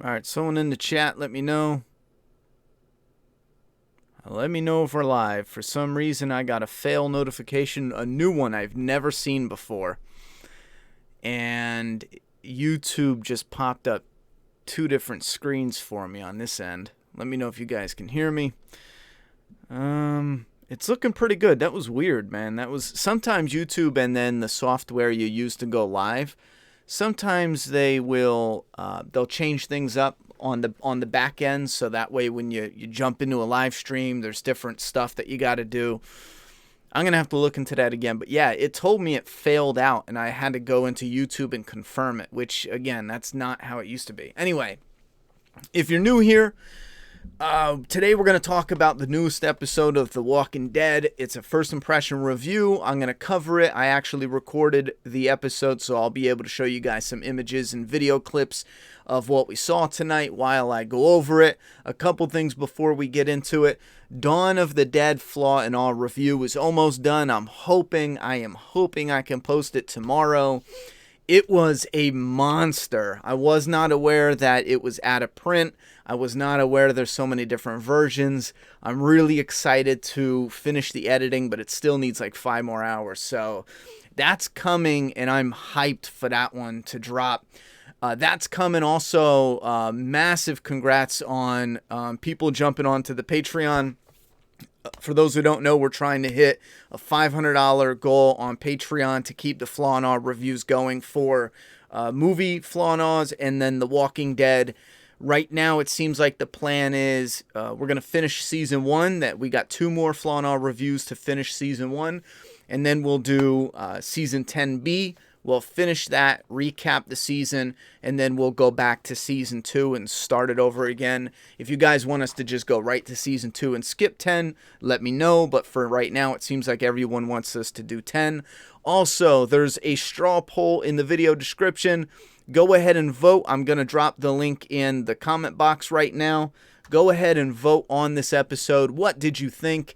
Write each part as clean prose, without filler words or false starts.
All right, someone in the chat, let me know. Let me know if we're live. For some reason, I got a fail notification, a new one I've never seen before. And YouTube just popped up two different screens for me on this end. Let me know if you guys can hear me. It's looking pretty good. That was weird, man. That was sometimes YouTube and then the software you use to go live. Sometimes they will they'll change things up on the back end, so that way when you jump into a live stream, there's different stuff that you got to do. I'm gonna have to look into that again, but yeah, it told me it failed out, and I had to go into YouTube and confirm it. Which again, that's not how it used to be. Anyway, if you're new here. Today we're going to talk about the newest episode of The Walking Dead. It's a first impression review. I'm going to cover it. I actually recorded the episode, so I'll be able to show you guys some images and video clips of what we saw tonight while I go over it. A couple things before we get into it. Dawn of the Dead Flaw in All review is almost done. I am hoping I can post it tomorrow. It was a monster. I was not aware that it was out of print. I was not aware there's so many different versions. I'm really excited to finish the editing, but it still needs like 5 more hours. So that's coming, and I'm hyped for that one to drop. That's coming also. Massive congrats on people jumping onto the Patreon. For those who don't know, we're trying to hit a $500 goal on Patreon to keep the Flaw and Awe reviews going for movie Flaw and Awe's and then The Walking Dead. Right now, it seems like the plan is we're going to finish Season 1. That we got 2 more Flaw and Awe reviews to finish Season 1. And then we'll do Season 10B. We'll finish that, recap the season, and then we'll go back to Season 2 and start it over again. If you guys want us to just go right to Season 2 and skip 10, let me know. But for right now, it seems like everyone wants us to do 10. Also, there's a straw poll in the video description. Go ahead and vote. I'm going to drop the link in the comment box right now. Go ahead and vote on this episode. What did you think?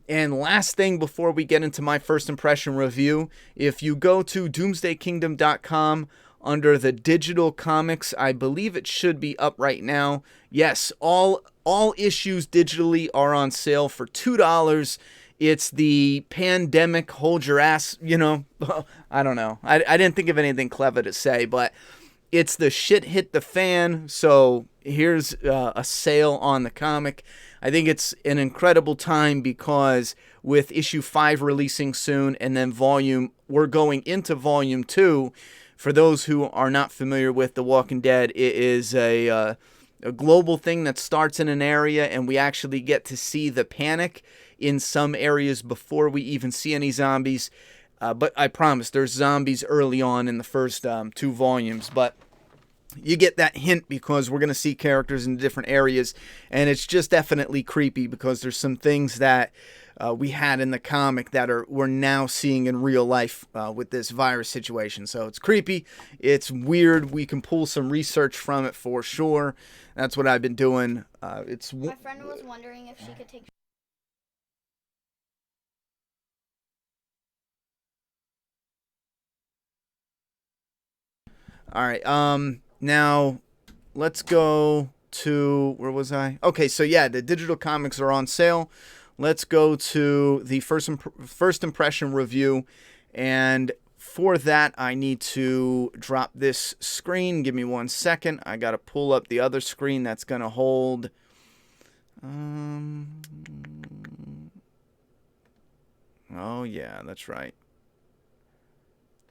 And last thing before we get into my first impression review, if you go to doomsdaykingdom.com under the digital comics, I believe it should be up right now. Yes, all issues digitally are on sale for $2. It's the pandemic, hold your ass, I don't know. I didn't think of anything clever to say, but it's the shit hit the fan, so here's a sale on the comic. I think it's an incredible time because with issue 5 releasing soon and then we're going into volume 2. For those who are not familiar with The Walking Dead, it is a global thing that starts in an area, and we actually get to see the panic in some areas before we even see any zombies. But I promise there's zombies early on in the first 2 volumes, but you get that hint because we're going to see characters in different areas, and it's just definitely creepy because there's some things that we had in the comic that we're now seeing in real life with this virus situation. So it's creepy, it's weird. We can pull some research from it for sure. That's what I've been doing. My friend was wondering if she could take. All right. Now, let's go to, where was I? Okay, so yeah, the digital comics are on sale. Let's go to the first impression review, and for that, I need to drop this screen. Give me 1 second. I got to pull up the other screen that's going to hold. Oh, yeah, that's right.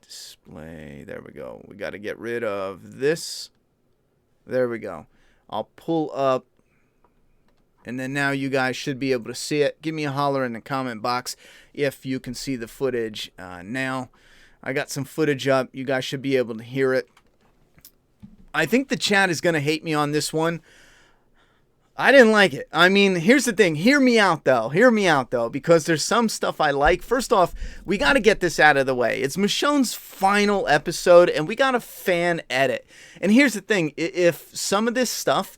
Display. There we go. We got to get rid of this. There we go. I'll pull up, and then now you guys should be able to see it. Give me a holler in the comment box if you can see the footage now. I got some footage up. You guys should be able to hear it. I think the chat is going to hate me on this one. I didn't like it. I mean, here's the thing. Hear me out, though. Hear me out, though, because there's some stuff I like. First off, we got to get this out of the way. It's Michonne's final episode, and we got a fan edit. And here's the thing. If some of this stuff,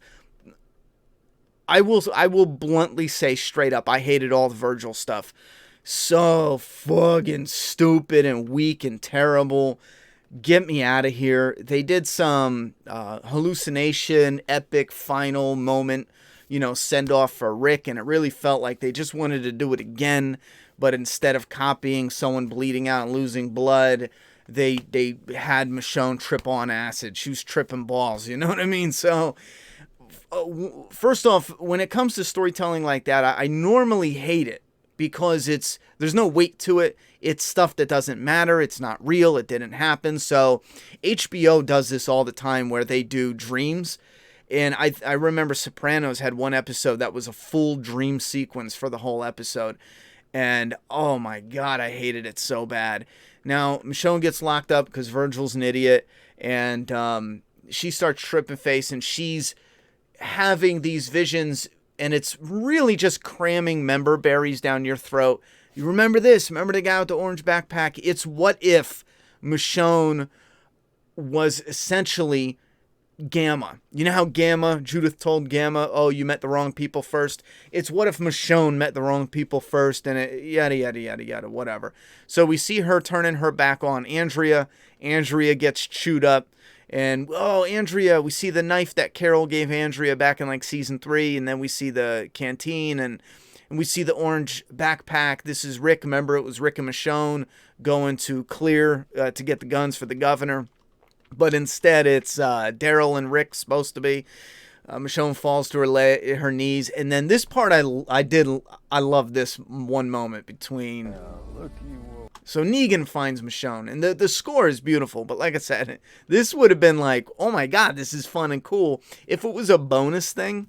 I will bluntly say straight up, I hated all the Virgil stuff. So fucking stupid and weak and terrible. get me out of here. They did some hallucination, epic final moment, send off for Rick, and it really felt like they just wanted to do it again, but instead of copying someone bleeding out and losing blood, they had Michonne trip on acid. She was tripping balls, you know what I mean? So, first off, when it comes to storytelling like that, I normally hate it because there's no weight to it. It's stuff that doesn't matter. It's not real. It didn't happen. So HBO does this all the time where they do dreams. And I remember Sopranos had one episode that was a full dream sequence for the whole episode. And oh my God, I hated it so bad. Now, Michonne gets locked up because Virgil's an idiot. And she starts tripping face, and she's having these visions, and it's really just cramming member berries down your throat. You remember this? Remember the guy with the orange backpack? It's what if Michonne was essentially Gamma. You know how Judith told Gamma, oh, you met the wrong people first? It's what if Michonne met the wrong people first, and yada, yada, yada, yada, whatever. So we see her turning her back on Andrea. Andrea gets chewed up. And, oh, Andrea, we see the knife that Carol gave Andrea back in, like, season 3. And then we see the canteen, and we see the orange backpack. This is Rick. Remember, it was Rick and Michonne going to clear to get the guns for the governor. But instead, it's Daryl and Rick supposed to be. Michonne falls to her knees. And then this part, I love this one moment between... So Negan finds Michonne, and the score is beautiful, but like I said, this would have been like, oh my God, this is fun and cool if it was a bonus thing.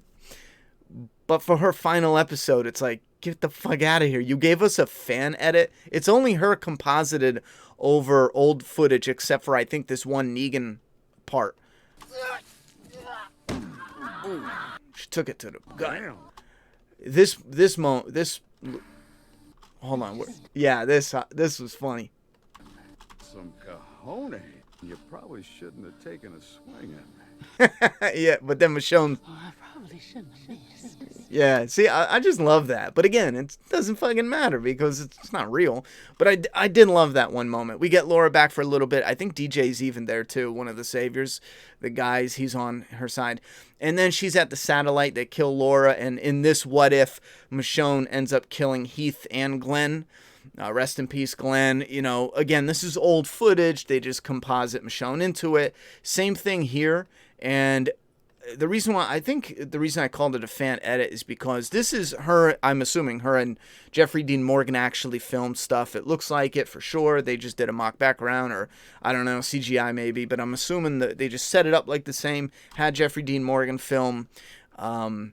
But for her final episode, it's like, get the fuck out of here. You gave us a fan edit. It's only her composited over old footage, except for I think this one Negan part. Ooh, she took it to the gut. This moment, hold on. Yeah, this was funny. Some cojones. You probably shouldn't have taken a swing at me. Yeah, but then Michonne... Oh, I probably shouldn't have missed. Yeah, see, I just love that. But again, it doesn't fucking matter because it's not real. But I did love that one moment. We get Laura back for a little bit. I think DJ's even there too, one of the saviors. The guys, he's on her side. And then she's at the satellite. They kill Laura. And in this what if, Michonne ends up killing Heath and Glenn. Rest in peace, Glenn. Again, this is old footage. They just composite Michonne into it. Same thing here. And the reason I called it a fan edit is because this is her, I'm assuming her and Jeffrey Dean Morgan actually filmed stuff. It looks like it for sure. They just did a mock background, or I don't know, CGI maybe, but I'm assuming that they just set it up like the same, had Jeffrey Dean Morgan film the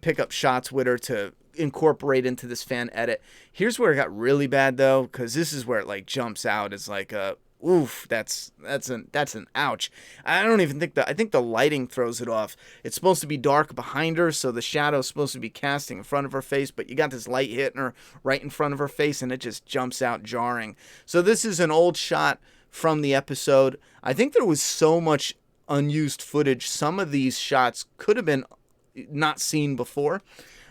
pickup shots with her to incorporate into this fan edit. Here's where it got really bad though, because this is where it like jumps out as like a oof, that's an ouch. I don't even think I think the lighting throws it off. It's supposed to be dark behind her, so the shadow's supposed to be casting in front of her face, but you got this light hitting her right in front of her face, and it just jumps out jarring. So this is an old shot from the episode. I think there was so much unused footage. Some of these shots could have been not seen before.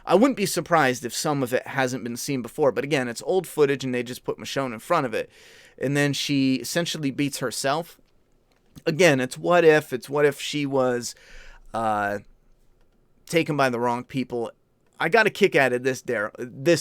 I wouldn't be surprised if some of it hasn't been seen before, but again, it's old footage and they just put Michonne in front of it. And then she essentially beats herself. Again, it's what if she was taken by the wrong people. I got a kick out of this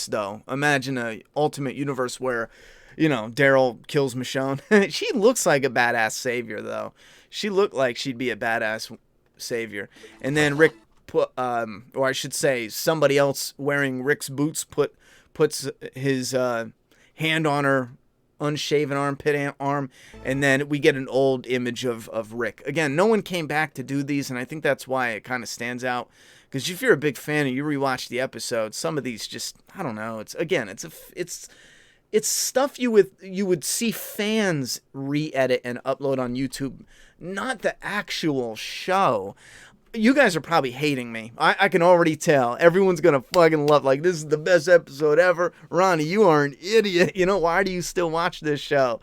though. Imagine a ultimate universe where, Daryl kills Michonne. She looks like a badass savior though. She looked like she'd be a badass savior. And then Rick or I should say somebody else wearing Rick's boots puts his hand on her unshaven armpit arm, and then we get an old image of Rick. Again, no one came back to do these, and I think that's why it kind of stands out, because if you're a big fan and you rewatch the episode, some of these just, I don't know, it's stuff you would see fans re-edit and upload on YouTube, not the actual show. You guys are probably hating me. I can already tell. Everyone's going to fucking love, like, this is the best episode ever. Ronnie, you are an idiot. Why do you still watch this show?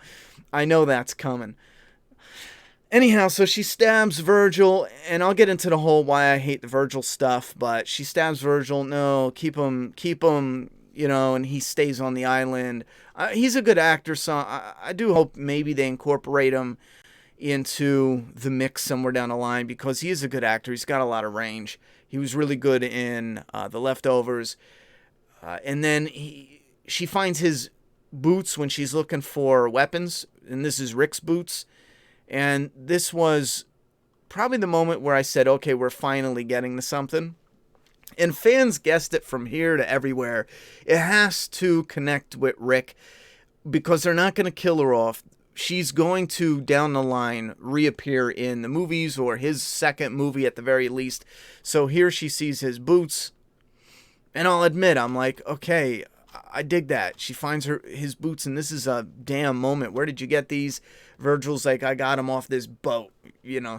I know that's coming. Anyhow, so she stabs Virgil, and I'll get into the whole why I hate the Virgil stuff, but she stabs Virgil. No, keep him and he stays on the island. He's a good actor, so I do hope maybe they incorporate him into the mix somewhere down the line, because he is a good actor. He's got a lot of range. He was really good in The Leftovers. And then she finds his boots when she's looking for weapons, and this is Rick's boots. And this was probably the moment where I said, okay, we're finally getting to something. And fans guessed it from here to everywhere. It has to connect with Rick, because they're not going to kill her off. She's going to, down the line, reappear in the movies, or his second movie at the very least. So here she sees his boots, and I'll admit, I'm like, okay, I dig that. She finds his boots, and this is a damn moment. Where did you get these? Virgil's like, I got them off this boat,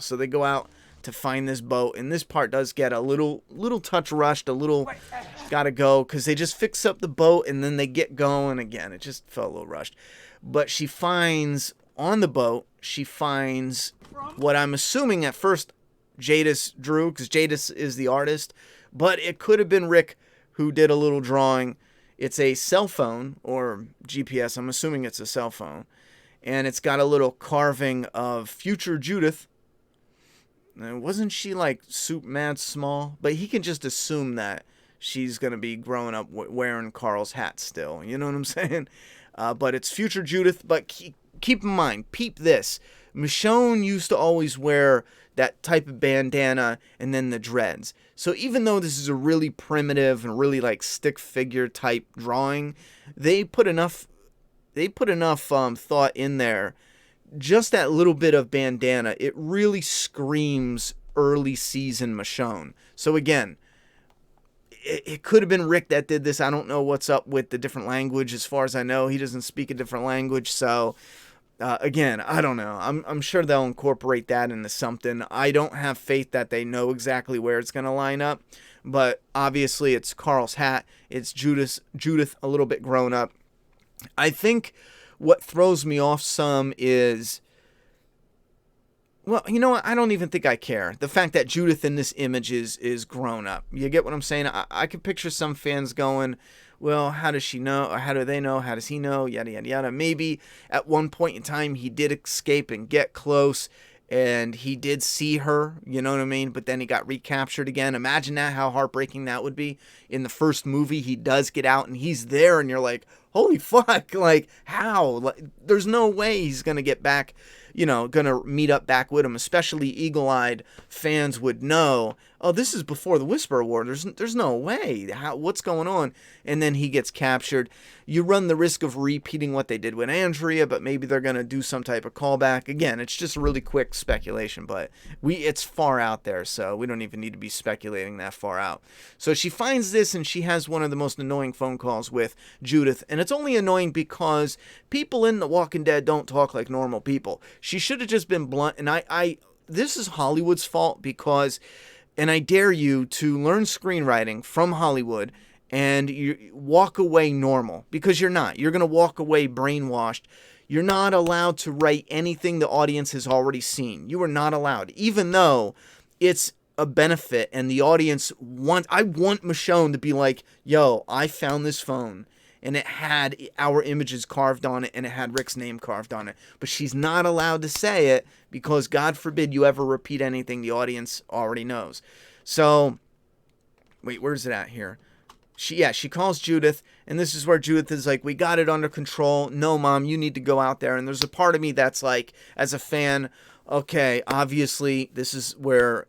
So they go out to find this boat, and this part does get a little touch rushed, a little gotta go, because they just fix up the boat, and then they get going again. It just felt a little rushed. But she finds, on the boat, what I'm assuming at first Jadis drew, because Jadis is the artist, but it could have been Rick who did a little drawing. It's a cell phone, or GPS, I'm assuming it's a cell phone, and it's got a little carving of future Judith. Now, wasn't she like mad small? But he can just assume that she's going to be growing up wearing Carl's hat still. You know what I'm saying? But it's future Judith. But keep in mind, peep this. Michonne used to always wear that type of bandana and then the dreads. So even though this is a really primitive and really like stick figure type drawing, they put enough thought in there. Just that little bit of bandana, it really screams early season Michonne. So again, it could have been Rick that did this. I don't know what's up with the different language. As far as I know, he doesn't speak a different language. So again, I don't know. I'm sure they'll incorporate that into something. I don't have faith that they know exactly where it's going to line up. But obviously it's Carl's hat. It's Judith a little bit grown up. I think what throws me off some is, well, you know what? I don't even think I care. The fact that Judith in this image is grown up. You get what I'm saying? I could picture some fans going, well, how does she know? Or how do they know? How does he know? Yada, yada, yada. Maybe at one point in time he did escape and get close, and he did see her, you know what I mean? But then he got recaptured again. Imagine that, how heartbreaking that would be. In the first movie, he does get out, and he's there, and you're like, holy fuck, like, how? Like, there's no way he's going to get back, going to meet up back with him. Especially eagle-eyed fans would know, oh, this is before the Whisperer War. There's no way. What's going on? And then he gets captured. You run the risk of repeating what they did with Andrea, but maybe they're going to do some type of callback. Again, it's just really quick speculation, but it's far out there, so we don't even need to be speculating that far out. So she finds this, and she has one of the most annoying phone calls with Judith, and it's only annoying because people in The Walking Dead don't talk like normal people. She should have just been blunt, and this is Hollywood's fault, because, and I dare you to learn screenwriting from Hollywood and you walk away normal, because you're not. You're going to walk away brainwashed. You're not allowed to write anything the audience has already seen. You are not allowed, even though it's a benefit and the audience I want Michonne to be like, yo, I found this phone and it had our images carved on it and it had Rick's name carved on it. But she's not allowed to say it, because God forbid you ever repeat anything the audience already knows. So, wait, where's it at here? She calls Judith, and this is where Judith is like, we got it under control. No, Mom, you need to go out there. And there's a part of me that's like, as a fan, okay, obviously this is where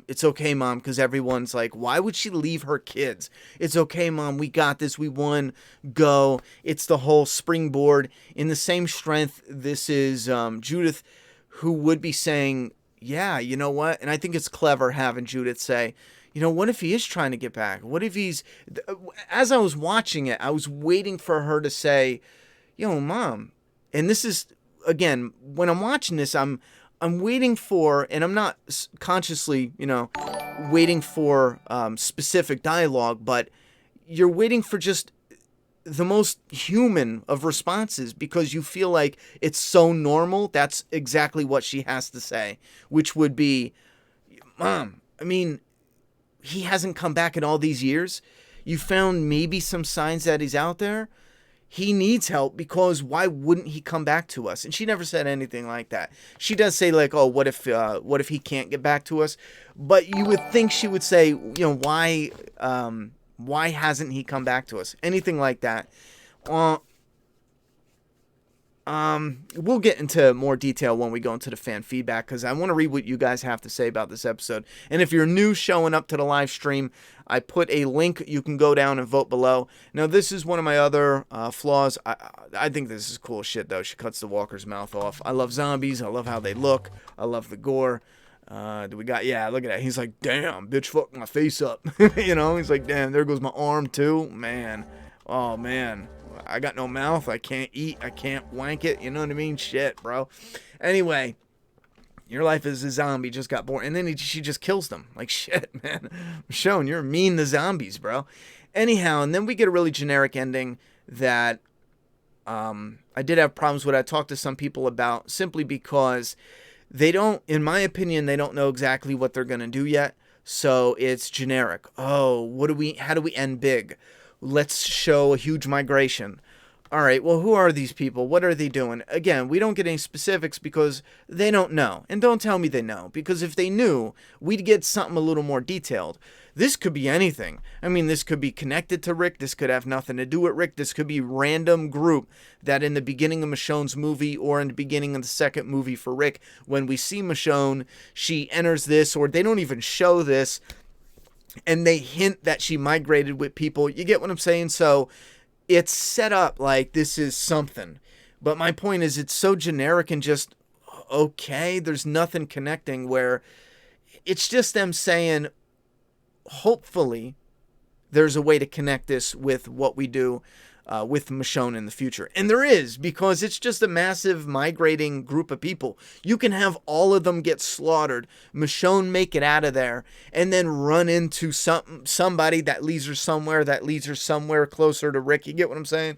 it's okay, Mom, because everyone's like, why would she leave her kids? It's okay, Mom, we got this, we won, go. It's the whole springboard. In the same strength, this is Judith, who would be saying, yeah, you know what? And I think it's clever having Judith say, what if he is trying to get back? What if he's... As I was watching it, I was waiting for her to say, yo, Mom. And this is, again, when I'm watching this, I'm waiting for, and I'm not consciously, waiting for specific dialogue, but you're waiting for just the most human of responses, because you feel like it's so normal. That's exactly what she has to say, which would be, Mom, I mean, he hasn't come back in all these years. You found maybe some signs that he's out there. He needs help, because why wouldn't he come back to us? And she never said anything like that. She does say, like, oh, what if he can't get back to us? But you would think she would say, why hasn't he come back to us? Anything like that. We'll get into more detail when we go into the fan feedback, because I want to read what you guys have to say about this episode. And if you're new showing up to the live stream, I put a link. You can go down and vote below. Now, this is one of my other flaws. I think this is cool shit, though. She cuts the walker's mouth off. I love zombies. I love how they look. I love the gore. Look at that. He's like, damn, bitch fucked my face up. He's like, damn, there goes my arm, too. Man. Oh, man. I got no mouth. I can't eat. I can't wank it. You know what I mean? Shit, bro. Anyway, your life as a zombie just got boring. And then she just kills them. Like, shit, man. Michonne, you're mean to zombies, bro. Anyhow, and then we get a really generic ending that I did have problems with. I talked to some people about, simply because they don't, in my opinion, they don't know exactly what they're going to do yet. So it's generic. Oh, how do we end big? Let's show a huge migration. All right, well, who are these people? What are they doing? Again, we don't get any specifics because they don't know. And don't tell me they know, because if they knew, we'd get something a little more detailed. This could be anything. I mean, this could be connected to Rick. This could have nothing to do with Rick. This could be random group that in the beginning of Michonne's movie, or in the beginning of the second movie for Rick, when we see Michonne, she enters this, or they don't even show this, and they hint that she migrated with people. You get what I'm saying? So it's set up like this is something. But my point is, it's so generic and just, okay, there's nothing connecting, where it's just them saying, hopefully there's a way to connect this with what we do with Michonne in the future. And there is, because it's just a massive migrating group of people. You can have all of them get slaughtered, Michonne make it out of there, and then run into somebody that leads her somewhere closer to Rick. You get what I'm saying?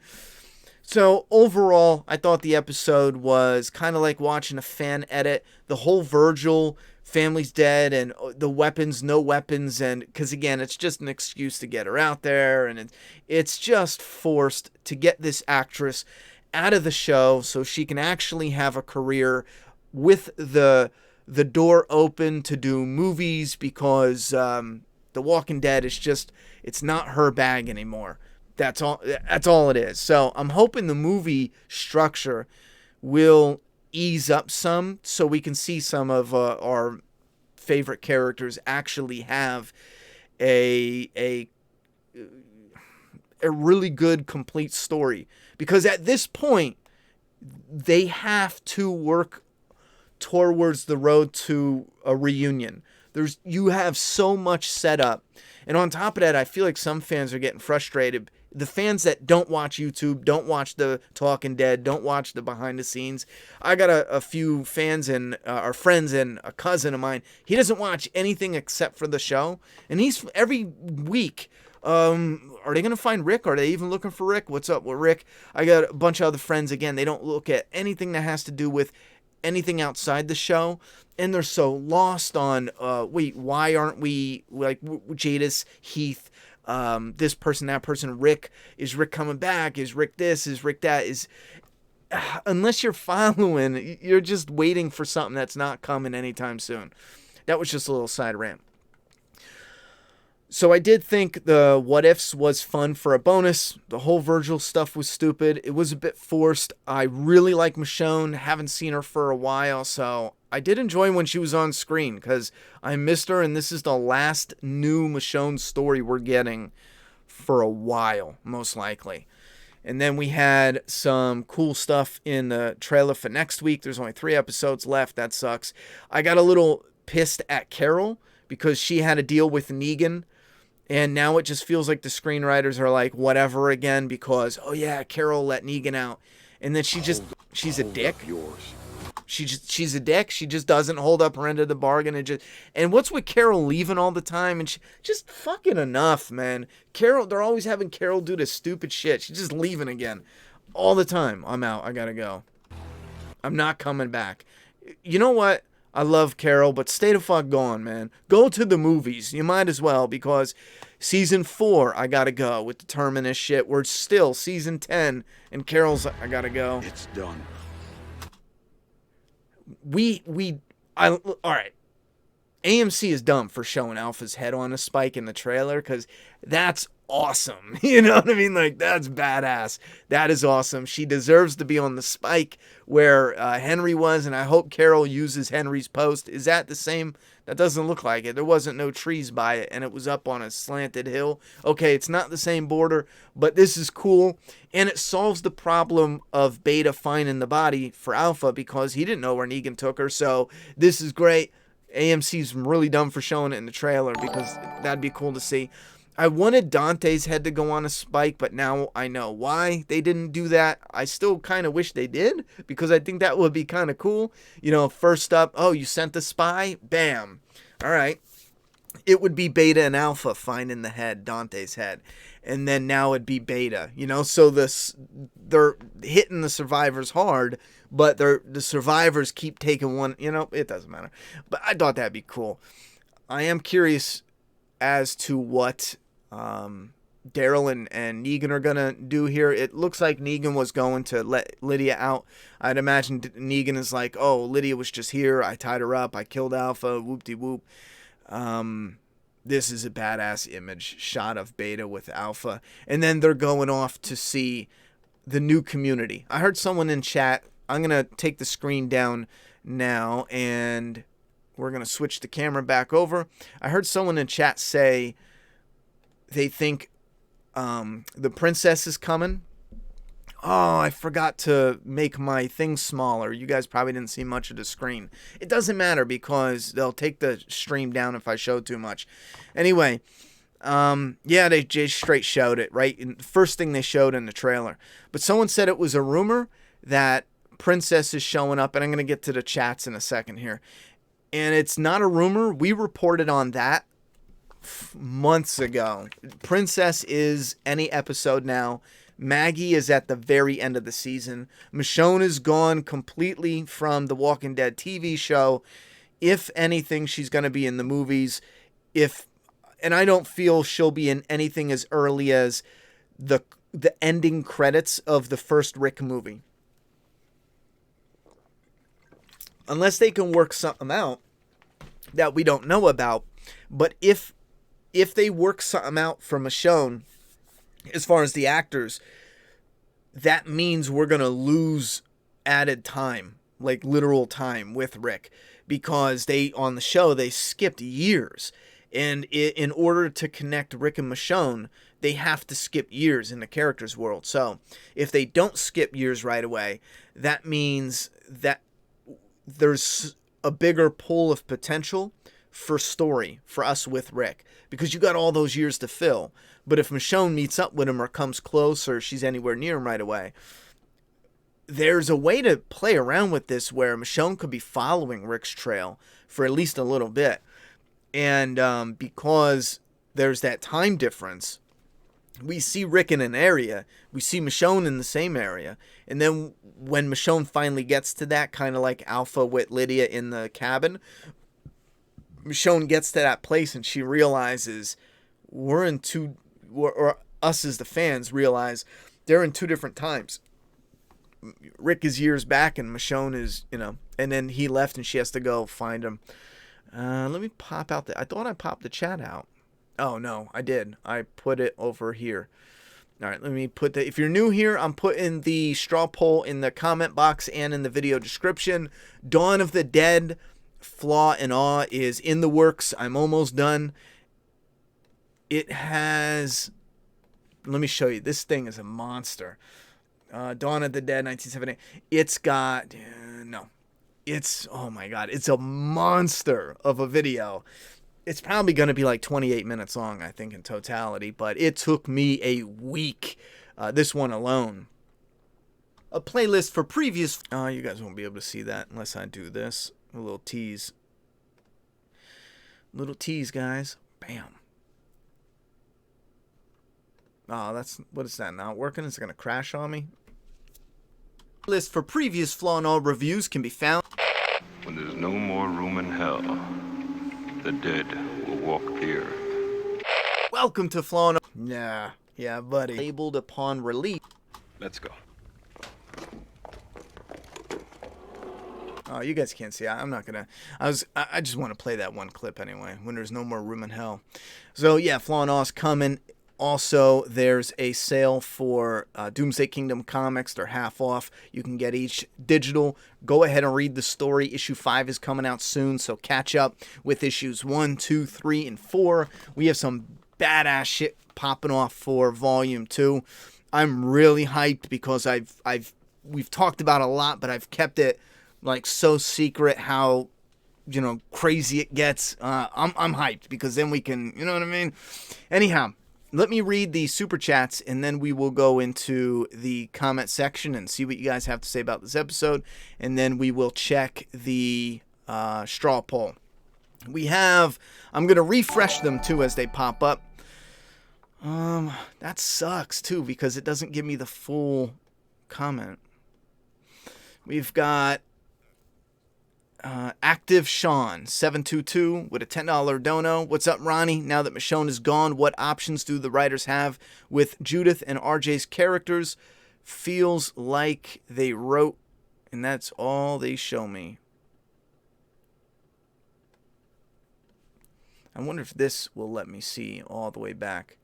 So overall, I thought the episode was kind of like watching a fan edit. The whole Virgil family's dead, and the weapons, no weapons, and because again, it's just an excuse to get her out there, and it's just forced to get this actress out of the show so she can actually have a career with the door open to do movies, because The Walking Dead is just, it's not her bag anymore. That's all it is. So I'm hoping the movie structure will ease up some, so we can see some of our favorite characters actually have a really good, complete story. Because at this point, they have to work towards the road to a reunion. You have so much set up. And on top of that, I feel like some fans are getting frustrated. The fans that don't watch YouTube, don't watch the Talking Dead, don't watch the behind the scenes. I got a few fans and our friends, and a cousin of mine. He doesn't watch anything except for the show. And he's every week, are they going to find Rick? Are they even looking for Rick? What's up with Rick? I got a bunch of other friends. Again, they don't look at anything that has to do with anything outside the show. And they're so lost on, wait, why aren't we, like, Jadis, Heath, this person, that person, Rick, is Rick coming back? Is Rick this? Is Rick that? Unless you're following, you're just waiting for something that's not coming anytime soon. That was just a little side rant. So I did think the what ifs was fun for a bonus. The whole Virgil stuff was stupid. It was a bit forced. I really like Michonne. Haven't seen her for a while, so I did enjoy when she was on screen, because I missed her, and this is the last new Michonne story we're getting for a while, most likely. And then we had some cool stuff in the trailer for next week. There's only 3 episodes left. That sucks. I got a little pissed at Carol because she had a deal with Negan. And now it just feels like the screenwriters are like, whatever again, because, oh yeah, Carol let Negan out. And then she's a dick. She's a dick. She just doesn't hold up her end of the bargain. And what's with Carol leaving all the time? And just fucking enough, man. Carol, they're always having Carol do this stupid shit. She's just leaving again. All the time. I'm out. I gotta go. I'm not coming back. You know what? I love Carol, but stay the fuck gone, man. Go to the movies. You might as well, because Season 4, I gotta go with the Terminus shit. We're still season 10, and Carol's, I gotta go. It's done. All right. AMC is dumb for showing Alpha's head on a spike in the trailer, because that's awesome. You know what I mean? Like, that's badass. That is awesome. She deserves to be on the spike where Henry was, and I hope Carol uses Henry's post. Is that the same? That doesn't look like it. There wasn't no trees by it, and it was up on a slanted hill. Okay, it's not the same border, but this is cool, and it solves the problem of Beta finding the body for Alpha, because he didn't know where Negan took her, so this is great. AMC's really dumb for showing it in the trailer, because that'd be cool to see. I wanted Dante's head to go on a spike, but now I know why they didn't do that. I still kind of wish they did, because I think that would be kind of cool. You know, first up, oh, you sent the spy? Bam. All right. It would be Beta and Alpha finding the head, Dante's head. And then now it'd be Beta, you know? So they're hitting the survivors hard, but the survivors keep taking one, you know? It doesn't matter. But I thought that'd be cool. I am curious as to what Daryl and Negan are going to do here. It looks like Negan was going to let Lydia out. I'd imagine Negan is like, oh, Lydia was just here. I tied her up. I killed Alpha. Whoop-de-whoop. This is a badass image shot of Beta with Alpha. And then they're going off to see the new community. I heard someone in chat. I'm going to take the screen down now, and we're going to switch the camera back over. I heard someone in chat say they think the princess is coming. Oh, I forgot to make my thing smaller. You guys probably didn't see much of the screen. It doesn't matter, because they'll take the stream down if I show too much. Anyway, yeah, they just straight showed it, right? First thing they showed in the trailer. But someone said it was a rumor that Princess is showing up, and I'm going to get to the chats in a second here. And it's not a rumor. We reported on that months ago. Princess is any episode now. Maggie is at the very end of the season. Michonne is gone completely from the Walking Dead TV show. If anything, she's going to be in the movies. And I don't feel she'll be in anything as early as the ending credits of the first Rick movie. Unless they can work something out that we don't know about. But if they work something out for Michonne, as far as the actors, that means we're going to lose added time, like literal time with Rick, because on the show, they skipped years. And in order to connect Rick and Michonne, they have to skip years in the character's world. So if they don't skip years right away, that means that there's a bigger pool of potential for story for us with Rick, because you got all those years to fill. But if Michonne meets up with him or comes close, or she's anywhere near him right away, there's a way to play around with this where Michonne could be following Rick's trail for at least a little bit. And because there's that time difference, we see Rick in an area, we see Michonne in the same area, and then when Michonne finally gets to that, kind of like Alpha with Lydia in the cabin, Michonne gets to that place and she realizes or us as the fans realize they're in two different times. Rick is years back and Michonne is, and then he left and she has to go find him. Let me pop out I thought I popped the chat out. Oh no, I did. I put it over here. All right, let me put if you're new here, I'm putting the straw poll in the comment box and in the video description. Dawn of the Dead, Flaw and Awe is in the works. I'm almost done. It has, let me show you. This thing is a monster. Dawn of the Dead, 1978. It's got, oh my God. It's a monster of a video. It's probably going to be like 28 minutes long, I think, in totality. But it took me a week, this one alone. A playlist for previous, you guys won't be able to see that unless I do this. A little tease. Little tease, guys. Bam. Oh, what is that, not working? Is it going to crash on me? List for previous Flaw and All reviews can be found. When there's no more room in hell, the dead will walk the earth. Welcome to Flown. Yeah, buddy. Labeled upon release. Let's go. Oh, you guys can't see. I'm not gonna. I just want to play that one clip anyway. When there's no more room in hell. So yeah, Flaw and Oz coming. Also, there's a sale for Doomsday Kingdom comics. They're half off. You can get each digital. Go ahead and read the story. Issue 5 is coming out soon, so catch up with issues 1, 2, 3, and 4. We have some badass shit popping off for Volume 2. I'm really hyped because we've talked about it a lot, but I've kept it like so secret how crazy it gets. I'm hyped because then we can, you know what I mean? Anyhow, let me read the super chats and then we will go into the comment section and see what you guys have to say about this episode, and then we will check the straw poll. I'm going to refresh them too as they pop up. That sucks too because it doesn't give me the full comment. We've got Active Sean 722 with a $10 dono. What's up, Ronnie? Now that Michonne is gone, what options do the writers have with Judith and RJ's characters? Feels like they wrote, and that's all they show me. I wonder if this will let me see all the way back.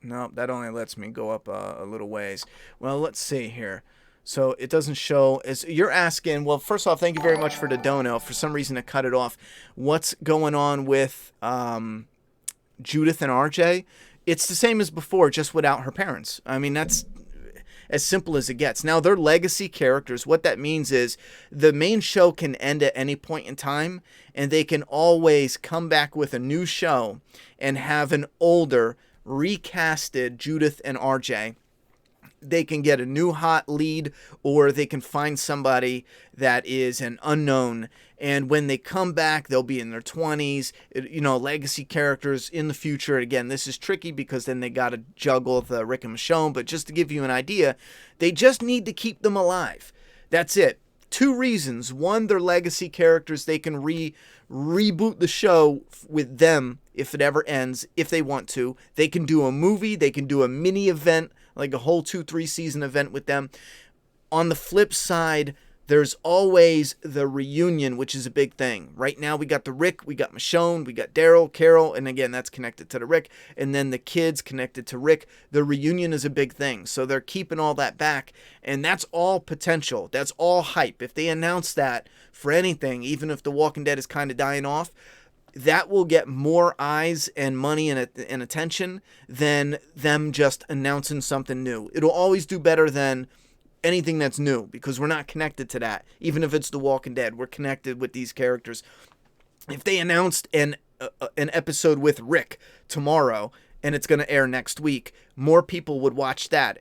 No, that only lets me go up a little ways. Well, let's see here. So it doesn't show. As you're asking, well, first off, thank you very much for the dono. For some reason, it cut it off. What's going on with Judith and RJ? It's the same as before, just without her parents. I mean, that's as simple as it gets. Now, they're legacy characters. What that means is the main show can end at any point in time, and they can always come back with a new show and have an older, recasted Judith and RJ. They can get a new hot lead, or they can find somebody that is an unknown, and when they come back they'll be in their 20s, legacy characters in the future. Again, this is tricky because then they got to juggle the Rick and Michonne, but just to give you an idea, they just need to keep them alive. That's it. 2 reasons. 1, they're legacy characters. They can reboot the show with them if it ever ends, if they want to. They can do a movie. They can do a mini event, like a whole 2-3 season event with them. On the flip side, there's always the reunion, which is a big thing. Right now, we got the Rick, we got Michonne, we got Daryl, Carol, and again, that's connected to the Rick, and then the kids connected to Rick. The reunion is a big thing, so they're keeping all that back, and that's all potential. That's all hype. If they announce that for anything, even if The Walking Dead is kind of dying off, that will get more eyes and money and attention than them just announcing something new. It'll always do better than anything that's new because we're not connected to that. Even if it's The Walking Dead, we're connected with these characters. If they announced an episode with Rick tomorrow and it's going to air next week, more people would watch that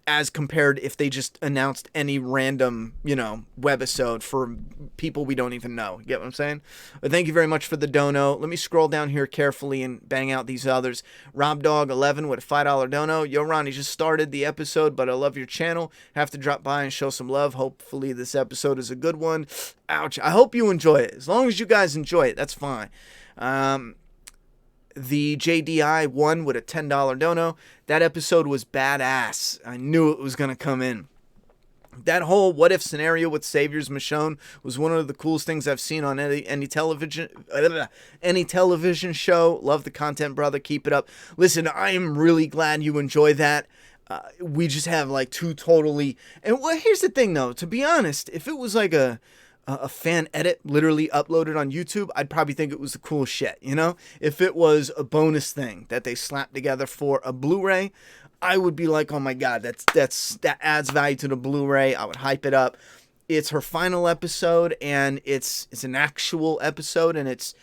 as compared if they just announced any random, webisode for people we don't even know. You get what I'm saying? But thank you very much for the dono. Let me scroll down here carefully and bang out these others. RobDog11 with a $5 dono. Yo, Ronnie, just started the episode, but I love your channel. Have to drop by and show some love. Hopefully this episode is a good one. Ouch. I hope you enjoy it. As long as you guys enjoy it, that's fine. The JDI one with a $10 dono. That episode was badass. I knew it was going to come in. That whole what if scenario with Savior's Michonne was one of the coolest things I've seen on any television show. Love the content, brother. Keep it up. Listen, I am really glad you enjoy that. We just have like 2 totally. And well, here's the thing though. To be honest, if it was like a fan edit literally uploaded on YouTube, I'd probably think it was the cool shit, If it was a bonus thing that they slapped together for a Blu-ray, I would be like, oh my God, that adds value to the Blu-ray. I would hype it up. It's her final episode, and it's an actual episode, and it's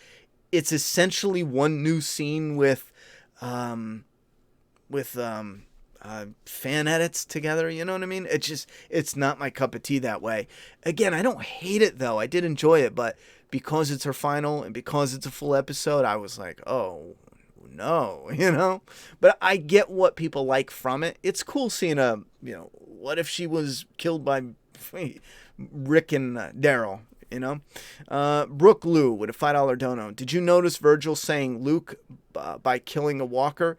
essentially one new scene with fan edits together, you know what I mean? It's not my cup of tea that way. Again, I don't hate it though. I did enjoy it, but because it's her final and because it's a full episode, I was like, oh no, But I get what people like from it. It's cool seeing what if she was killed by Rick and Daryl? you know. Brooke Lou with a $5 dono. Did you notice Virgil saying Luke by killing a walker?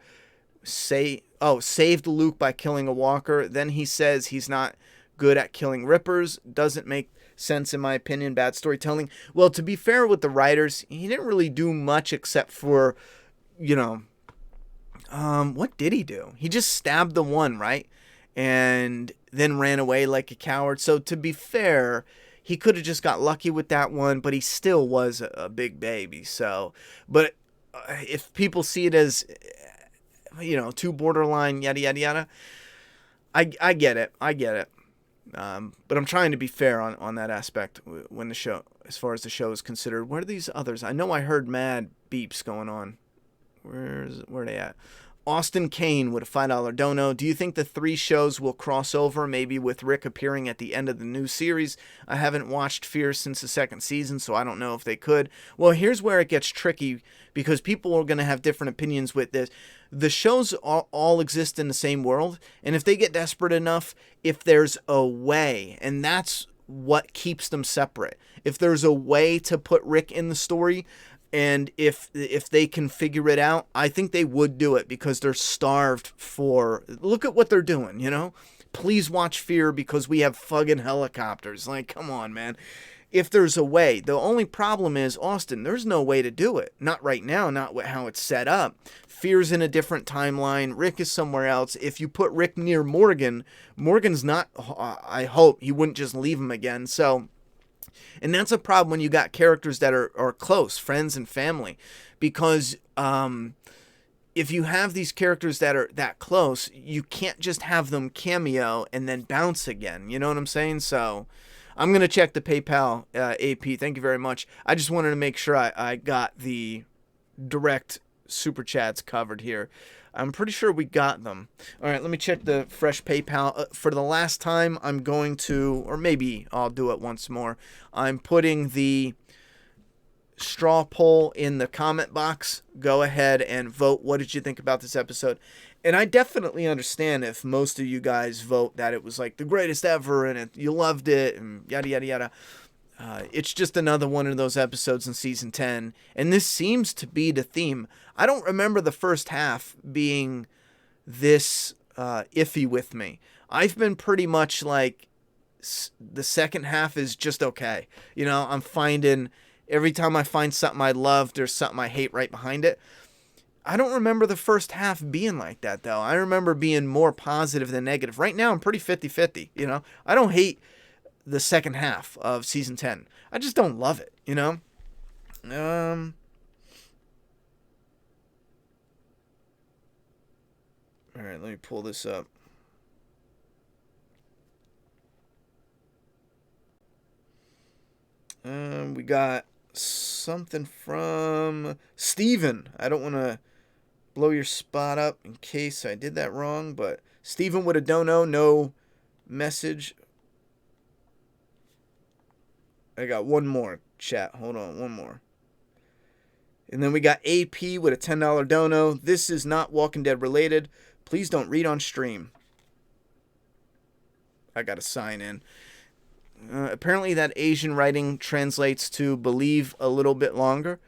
Saved Luke by killing a walker. Then he says he's not good at killing rippers. Doesn't make sense in my opinion. Bad storytelling. Well, to be fair with the writers, he didn't really do much except for, you know, what did he do? He just stabbed the one, right? And then ran away like a coward. So to be fair, he could have just got lucky with that one, but he still was a big baby. So, but if people see it as, you know, too borderline, yada, yada, yada, I get it. I get it. But I'm trying to be fair on that aspect when the show, as far as the show is considered. Where are these others? I know I heard mad beeps going on. Where are they at? Austin Kane with a $5 dono. Do you think the 3 shows will cross over, maybe with Rick appearing at the end of the new series? I haven't watched Fear since the 2nd season, so I don't know if they could. Well, here's where it gets tricky, because people are going to have different opinions with this. The shows all exist in the same world, and if they get desperate enough, if there's a way, and that's what keeps them separate. If there's a way to put Rick in the story, and if they can figure it out, I think they would do it, because they're starved for... Look at what they're doing, you know? Please watch Fear because we have fucking helicopters. Like, come on, man. If there's a way. The only problem is, Austin, there's no way to do it. Not right now, not how it's set up. Fear's in a different timeline. Rick is somewhere else. If you put Rick near Morgan, Morgan's not... I hope he wouldn't just leave him again, so... And that's a problem when you got characters that are close, friends and family. Because if you have these characters that are that close, you can't just have them cameo and then bounce again. You know what I'm saying? So I'm going to check the PayPal AP. Thank you very much. I just wanted to make sure I got the direct super chats covered here. I'm pretty sure we got them. All right, let me check the fresh PayPal. For the last time, I'm going to, or maybe I'll do it once more. I'm putting the straw poll in the comment box. Go ahead and vote. What did you think about this episode? And I definitely understand if most of you guys vote that it was like the greatest ever and you loved it and yada, yada, yada. It's just another one of those episodes in season 10, and this seems to be the theme. I don't remember the first half being this iffy with me. I've been pretty much like the second half is just okay. You know, I'm finding every time I find something I love, there's something I hate right behind it. I don't remember the first half being like that, though. I remember being more positive than negative. Right now, I'm pretty 50-50, you know. I don't hate the second half of season 10. I just don't love it, you know? All right, let me pull this up. We got something from Steven. I don't want to blow your spot up in case I did that wrong, but Steven with a dono, no message. I got one more, chat. Hold on, one more. And then we got AP with a $10 dono. This is not Walking Dead related. Please don't read on stream. I got to sign in. Apparently that Asian writing translates to believe a little bit longer.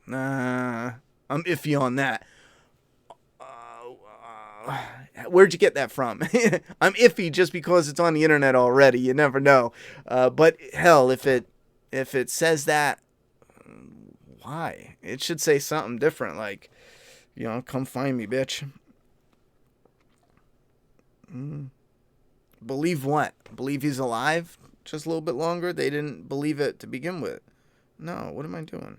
Nah, I'm iffy on that. Where'd you get that from? I'm iffy just because it's on the internet already. You never know. But hell, if it says that, why? It should say something different, like, you know, come find me, bitch. Believe what? Believe he's alive? Just a little bit longer? They didn't believe it to begin with. No, what am I doing?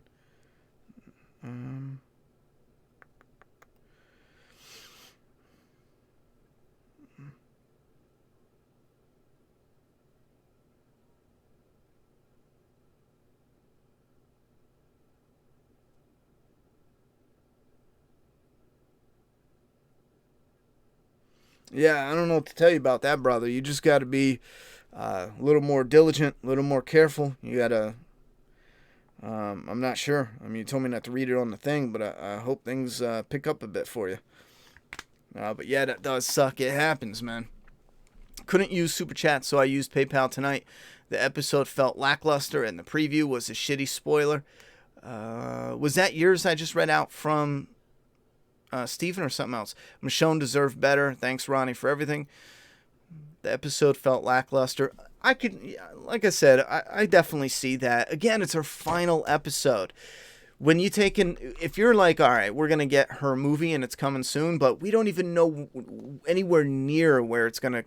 Yeah, I don't know what to tell you about that, brother. You just got to be a little more diligent, a little more careful. You got to... I'm not sure. I mean, you told me not to read it on the thing, but I hope things pick up a bit for you. But yeah, that does suck. It happens, man. Couldn't use Super Chat, so I used PayPal tonight. The episode felt lackluster, and the preview was a shitty spoiler. Was that yours I just read out from Stephen or something else? Michonne deserved better. Thanks, Ronnie, for everything. The episode felt lackluster. I could, like I said, I definitely see that. Again, it's her final episode. When you take in, if you're like, all right, we're going to get her movie and it's coming soon, but we don't even know anywhere near where it's going to,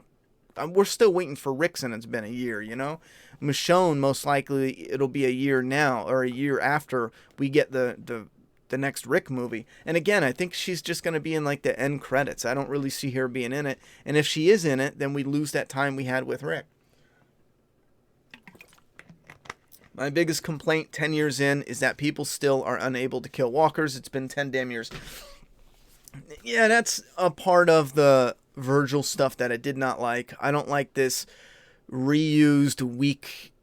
we're still waiting for Rick's and it's been a year, you know? Michonne, most likely it'll be a year now or a year after we get the next Rick movie. And again, I think she's just going to be in like the end credits. I don't really see her being in it. And if she is in it, then we lose that time we had with Rick. My biggest complaint 10 years in is that people still are unable to kill walkers. It's been 10 damn years. Yeah, that's a part of the Virgil stuff that I did not like. I don't like this reused weak,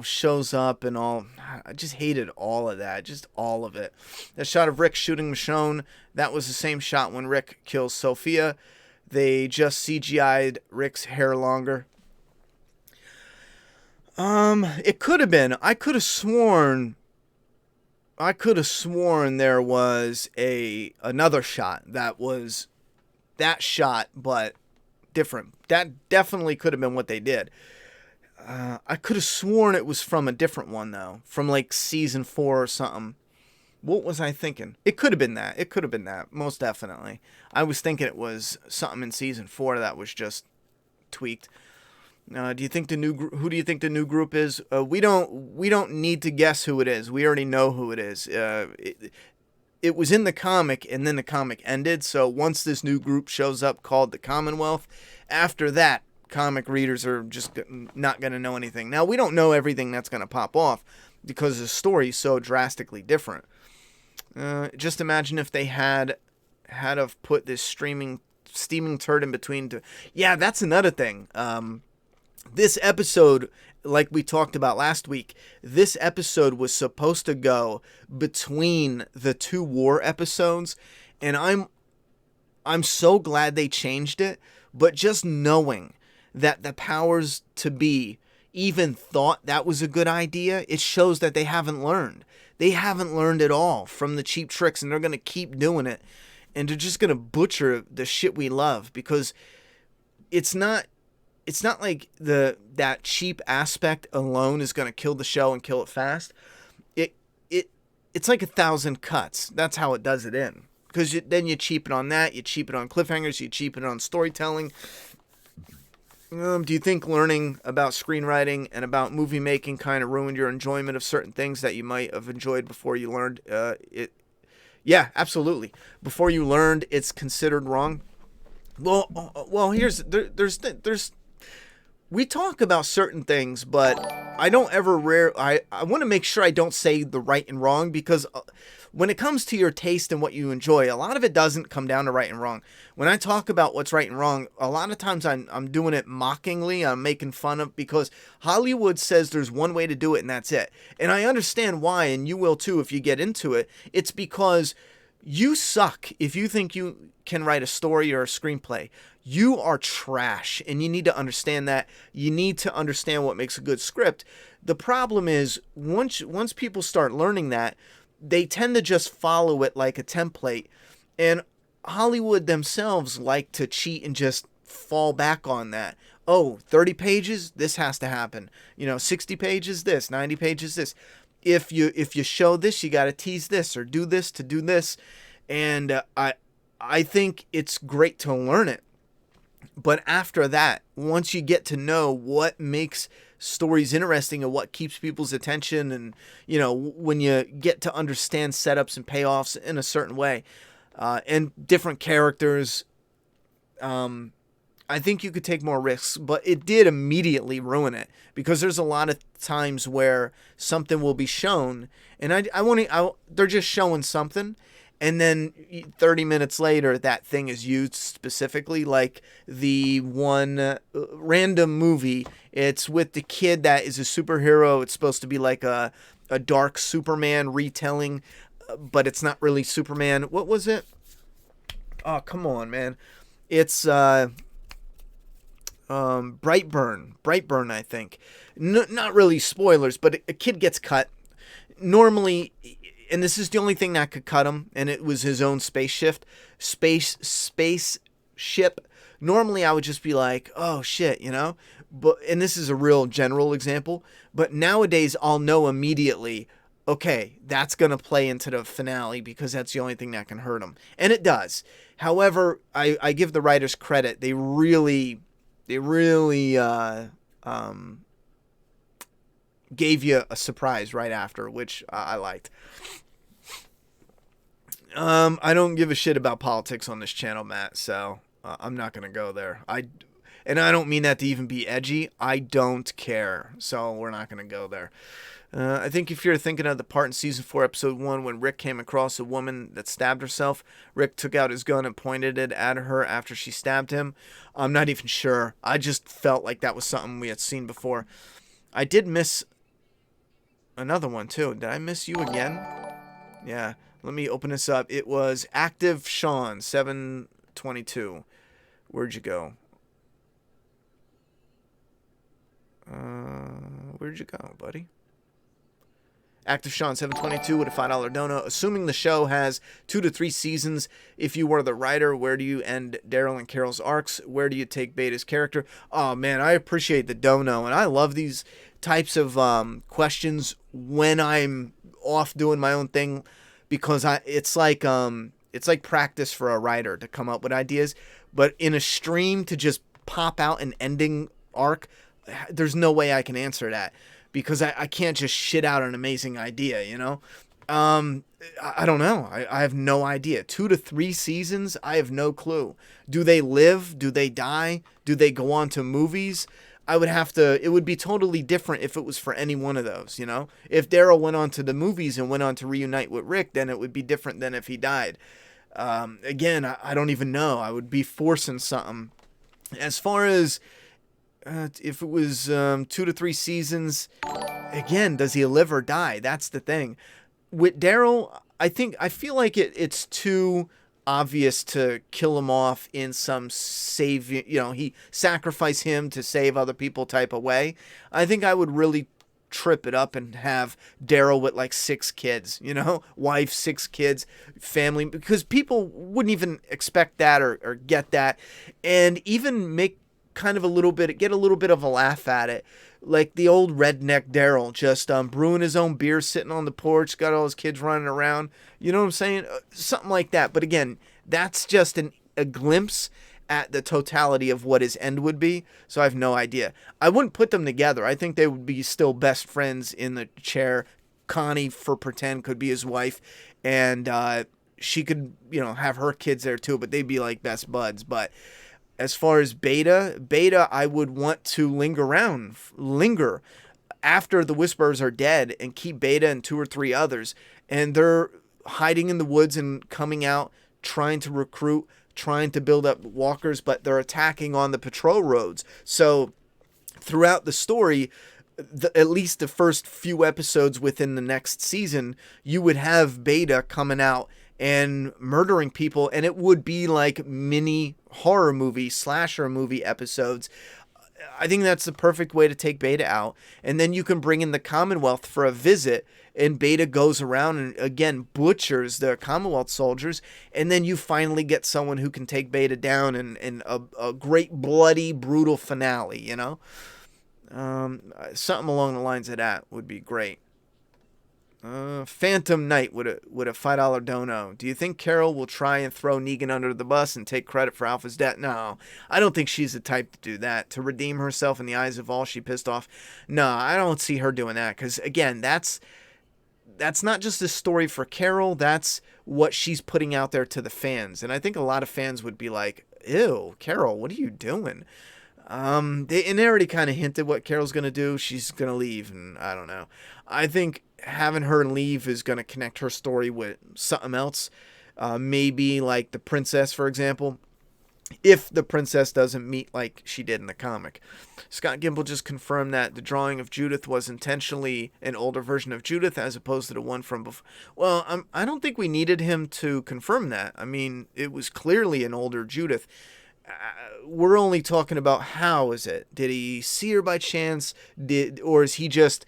shows up and all. I just hated all of that. Just all of it. That shot of Rick shooting Michonne, that was the same shot when Rick kills Sophia. They just CGI'd Rick's hair longer. It could have been. I could have sworn there was another shot that was that shot, but different. That definitely could have been what they did. I could have sworn it was from a different one, though. From, like, season 4 or something. What was I thinking? It could have been that. It could have been that. Most definitely. I was thinking it was something in season 4 that was just tweaked. Who do you think the new group is? We don't need to guess who it is. We already know who it is. It was in the comic, and then the comic ended. So once this new group shows up called the Commonwealth, after that, comic readers are just not going to know anything. Now, we don't know everything that's going to pop off because the story is so drastically different. Just imagine if they had have put this steaming turd in between. Yeah, that's another thing. This episode, like we talked about last week, this episode was supposed to go between the 2 war episodes, and I'm so glad they changed it. But just knowing that the powers to be even thought that was a good idea, it shows that they haven't learned. They haven't learned at all from the cheap tricks, and they're going to keep doing it. And they're just going to butcher the shit we love, because it's not like that cheap aspect alone is going to kill the show and kill it fast. It's like 1,000 cuts. That's how it does it in. Because then you cheapen on that, you cheapen on cliffhangers, you cheapen on storytelling. Do you think learning about screenwriting and about movie making kind of ruined your enjoyment of certain things that you might have enjoyed before you learned it? Yeah, absolutely. Before you learned it's considered wrong. Well, there's we talk about certain things, but I don't ever I want to make sure I don't say the right and wrong, because when it comes to your taste and what you enjoy, a lot of it doesn't come down to right and wrong. When I talk about what's right and wrong, a lot of times I'm doing it mockingly. I'm making fun of, because Hollywood says there's one way to do it and that's it. And I understand why, and you will too if you get into it. It's because you suck if you think you can write a story or a screenplay. You are trash, and you need to understand that. You need to understand what makes a good script. The problem is, once people start learning that, they tend to just follow it like a template. And Hollywood themselves like to cheat and just fall back on that. Oh, 30 pages, this has to happen. 60 pages, this, 90 pages, this. If you show this, you got to tease this or do this to do this. And I think it's great to learn it. But after that, once you get to know what makes stories interesting and what keeps people's attention, and when you get to understand setups and payoffs in a certain way, and different characters, I think you could take more risks. But it did immediately ruin it, because there's a lot of times where something will be shown, and they're just showing something, and then 30 minutes later, that thing is used specifically, like the one random movie. It's with the kid that is a superhero. It's supposed to be like a dark Superman retelling, but it's not really Superman. What was it? Oh, come on, man. It's Brightburn, I think. Not really spoilers, but a kid gets cut. Normally, and this is the only thing that could cut him, and it was his own spaceship. Normally, I would just be like, oh shit, you know? And this is a real general example, but nowadays I'll know immediately, okay, that's going to play into the finale because that's the only thing that can hurt him. And it does. However, I give the writers credit. They really gave you a surprise right after, which I liked. I don't give a shit about politics on this channel, Matt, so I'm not going to go there. And I don't mean that to even be edgy. I don't care, so we're not going to go there. I think if you're thinking of the part in Season 4, Episode 1, when Rick came across a woman that stabbed herself, Rick took out his gun and pointed it at her after she stabbed him. I'm not even sure. I just felt like that was something we had seen before. I did miss another one, too. Did I miss you again? Yeah. Let me open this up. It was Active Sean, 722. Where'd you go? Where'd you go, buddy? Active Sean 722 with a $5 dono. Assuming the show has 2 to 3 seasons, if you were the writer, where do you end Daryl and Carol's arcs? Where do you take Beta's character? Oh man, I appreciate the dono, and I love these types of questions when I'm off doing my own thing, because it's like practice for a writer to come up with ideas, but in a stream to just pop out an ending arc, there's no way I can answer that. Because I can't just shit out an amazing idea, you know? I don't know. I have no idea. 2 to 3 seasons? I have no clue. Do they live? Do they die? Do they go on to movies? It would be totally different if it was for any one of those, you know? If Daryl went on to the movies and went on to reunite with Rick, then it would be different than if he died. Again, I don't even know. I would be forcing something. As far as... if it was 2 to 3 seasons, again, does he live or die? That's the thing. With Daryl, I feel like it's too obvious to kill him off in some save, you know, he sacrifice him to save other people type of way. I think I would really trip it up and have Daryl with like 6 kids, you know, wife, 6 kids, family, because people wouldn't even expect that or get that, and even get a little bit of a laugh at it, like the old redneck Daryl, just brewing his own beer, sitting on the porch, got all his kids running around, you know what I'm saying? Something like that. But again, that's just a glimpse at the totality of what his end would be, so I have no idea. I wouldn't put them together. I think they would be still best friends in the chair. Connie, for pretend, could be his wife, and she could, you know, have her kids there too, but they'd be like best buds. But as far as Beta, I would want to linger after the Whisperers are dead and keep Beta and 2 or 3 others. And they're hiding in the woods and coming out, trying to recruit, trying to build up walkers, but they're attacking on the patrol roads. So throughout the story, at least the first few episodes within the next season, you would have Beta coming out and murdering people, and it would be like mini horror movie, slasher movie episodes. I think that's the perfect way to take Beta out. And then you can bring in the Commonwealth for a visit, and Beta goes around and again butchers the Commonwealth soldiers, and then you finally get someone who can take Beta down in a great bloody brutal finale, you know? Something along the lines of that would be great. Phantom Knight with a $5 dono. Do you think Carol will try and throw Negan under the bus and take credit for Alpha's death? No, I don't think she's the type to do that. To redeem herself in the eyes of all she pissed off? No, I don't see her doing that. Because again, that's not just a story for Carol. That's what she's putting out there to the fans. And I think a lot of fans would be like, ew, Carol, what are you doing? They already kind of hinted what Carol's going to do. She's going to leave, and I don't know. I think having her leave is going to connect her story with something else. Maybe like the princess, for example. If the princess doesn't meet like she did in the comic. Scott Gimple just confirmed that the drawing of Judith was intentionally an older version of Judith as opposed to the one from before. Well, I don't think we needed him to confirm that. I mean, it was clearly an older Judith. we're only talking about how is it? Did he see her by chance? Or is he just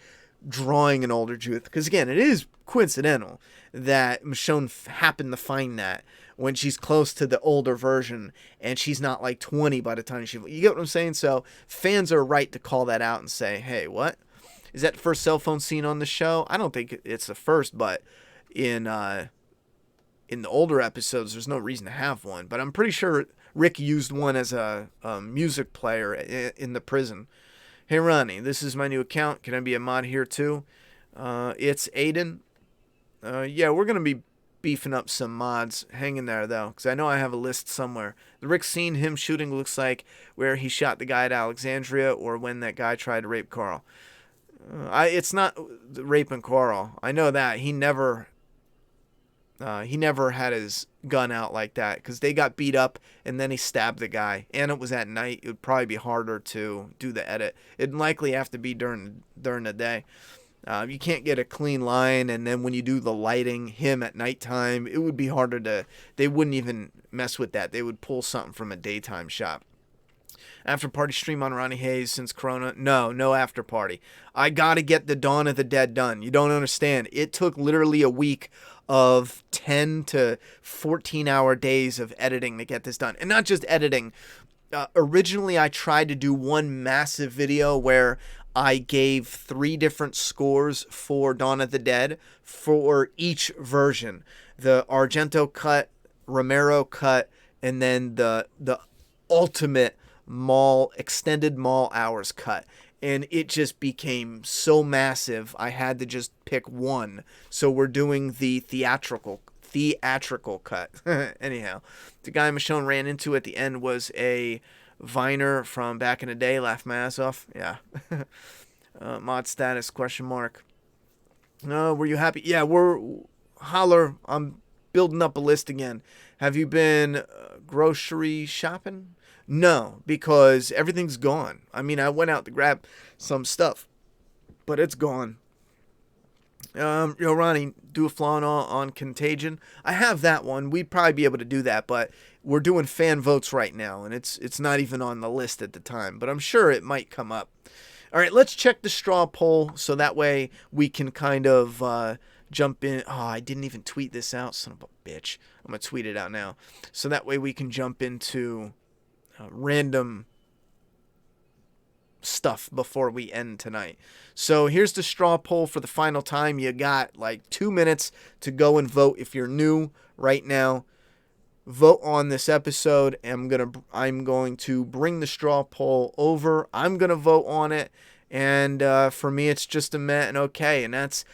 drawing an older Judith? Because again, it is coincidental that Michonne happened to find that when she's close to the older version, and she's not like 20 by the time you get what I'm saying? So fans are right to call that out and say, hey, what? Is that the first cell phone scene on the show? I don't think it's the first, but in the older episodes, there's no reason to have one. But I'm pretty sure Rick used one as a music player in the prison. Hey, Ronnie, this is my new account. Can I be a mod here too? It's Aiden. Yeah, we're going to be beefing up some mods. Hang in there, though, because I know I have a list somewhere. The Rick scene, him shooting, looks like where he shot the guy at Alexandria or when that guy tried to rape Carl. It's not raping Carl. I know that. He never had his gun out like that because they got beat up and then he stabbed the guy. And it was at night. It would probably be harder to do the edit. It'd likely have to be during the day. You can't get a clean line, and then when you do the lighting, him at nighttime, it would be harder to... They wouldn't even mess with that. They would pull something from a daytime shot. After party stream on Ronnie Hayes since Corona? No after party. I gotta get the Dawn of the Dead done. You don't understand. It took literally a week of 10 to 14 hour days of editing to get this done. And not just editing. Originally, I tried to do one massive video where I gave 3 different scores for Dawn of the Dead for each version. The Argento cut, Romero cut, and then the ultimate extended mall hours cut. And it just became so massive, I had to just pick one. So we're doing the theatrical cut. Anyhow, the guy Michonne ran into at the end was a Viner from back in the day. Laugh my ass off. Yeah. Mod status ? Were you happy? Yeah, we're holler. I'm building up a list again. Have you been grocery shopping? No, because everything's gone. I mean, I went out to grab some stuff, but it's gone. Ronnie, do a flaw on Contagion. I have that one. We'd probably be able to do that, but we're doing fan votes right now, and it's not even on the list at the time, but I'm sure it might come up. All right, let's check the straw poll so that way we can kind of jump in. Oh, I didn't even tweet this out, son of a bitch. I'm going to tweet it out now. So that way we can jump into random stuff before we end tonight. So here's the straw poll for the final time. You got like 2 minutes to go and vote. If you're new right now, vote on this episode. I'm going to bring the straw poll over. I'm gonna vote on it, and for me it's just a meh and okay, and that's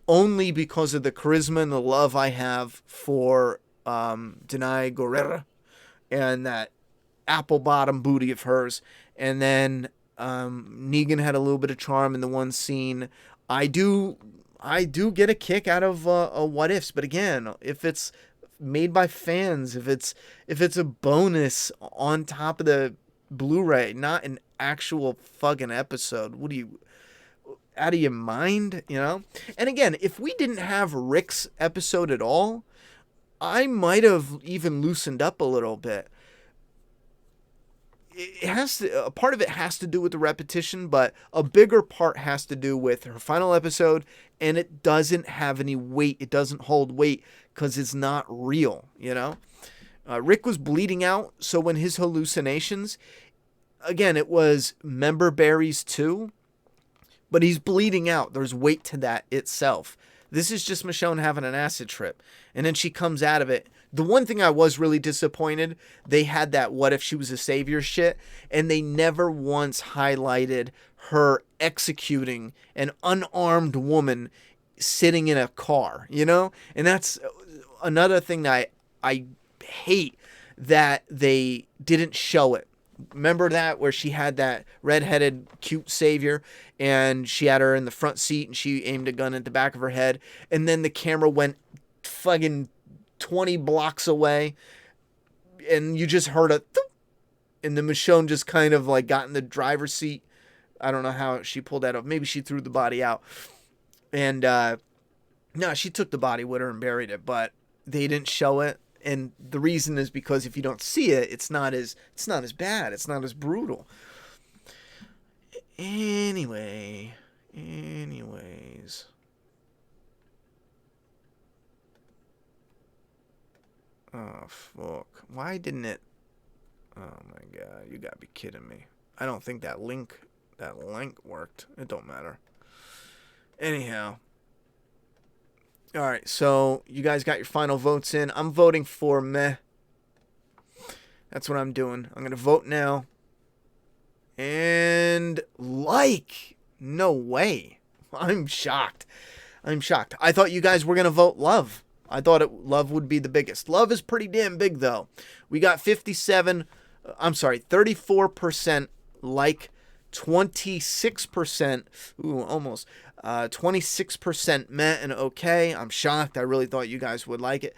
only because of the charisma and the love I have for Denai Guerrera and that apple bottom booty of hers. And then Negan had a little bit of charm in the one scene. I do get a kick out of What Ifs, but again, if it's made by fans, if it's a bonus on top of the Blu-ray, not an actual fucking episode, what are you, out of your mind, you know? And again, if we didn't have Rick's episode at all, I might have even loosened up a little bit. It has to, a part of it has to do with the repetition, but a bigger part has to do with her final episode, and it doesn't have any weight. It doesn't hold weight because it's not real, you know? Rick was bleeding out, so when his hallucinations, again, it was member berries too, but he's bleeding out. There's weight to that itself. This is just Michonne having an acid trip, and then she comes out of it. The one thing I was really disappointed, they had that what if she was a savior shit, and they never once highlighted her executing an unarmed woman sitting in a car, you know? And that's another thing that I hate, that they didn't show it. Remember that, where she had that redheaded cute savior and she had her in the front seat and she aimed a gun at the back of her head, and then the camera went fucking 20 blocks away and you just heard a thoop, and the Michonne just kind of like got in the driver's seat. I don't know how she pulled that off. Maybe she threw the body out. And no, she took the body with her and buried it, but they didn't show it. And the reason is because if you don't see it, it's not as bad. It's not as brutal. Anyways. Oh, fuck. Why didn't it... Oh, my God. You gotta be kidding me. I don't think that link worked. It don't matter. Anyhow. Alright, so you guys got your final votes in. I'm voting for meh. That's what I'm doing. I'm going to vote now. And like. No way. I'm shocked. I thought you guys were going to vote love. I thought love would be the biggest. Love is pretty damn big, though. We got 34% like, 26%, almost, 26% meh and okay. I'm shocked. I really thought you guys would like it.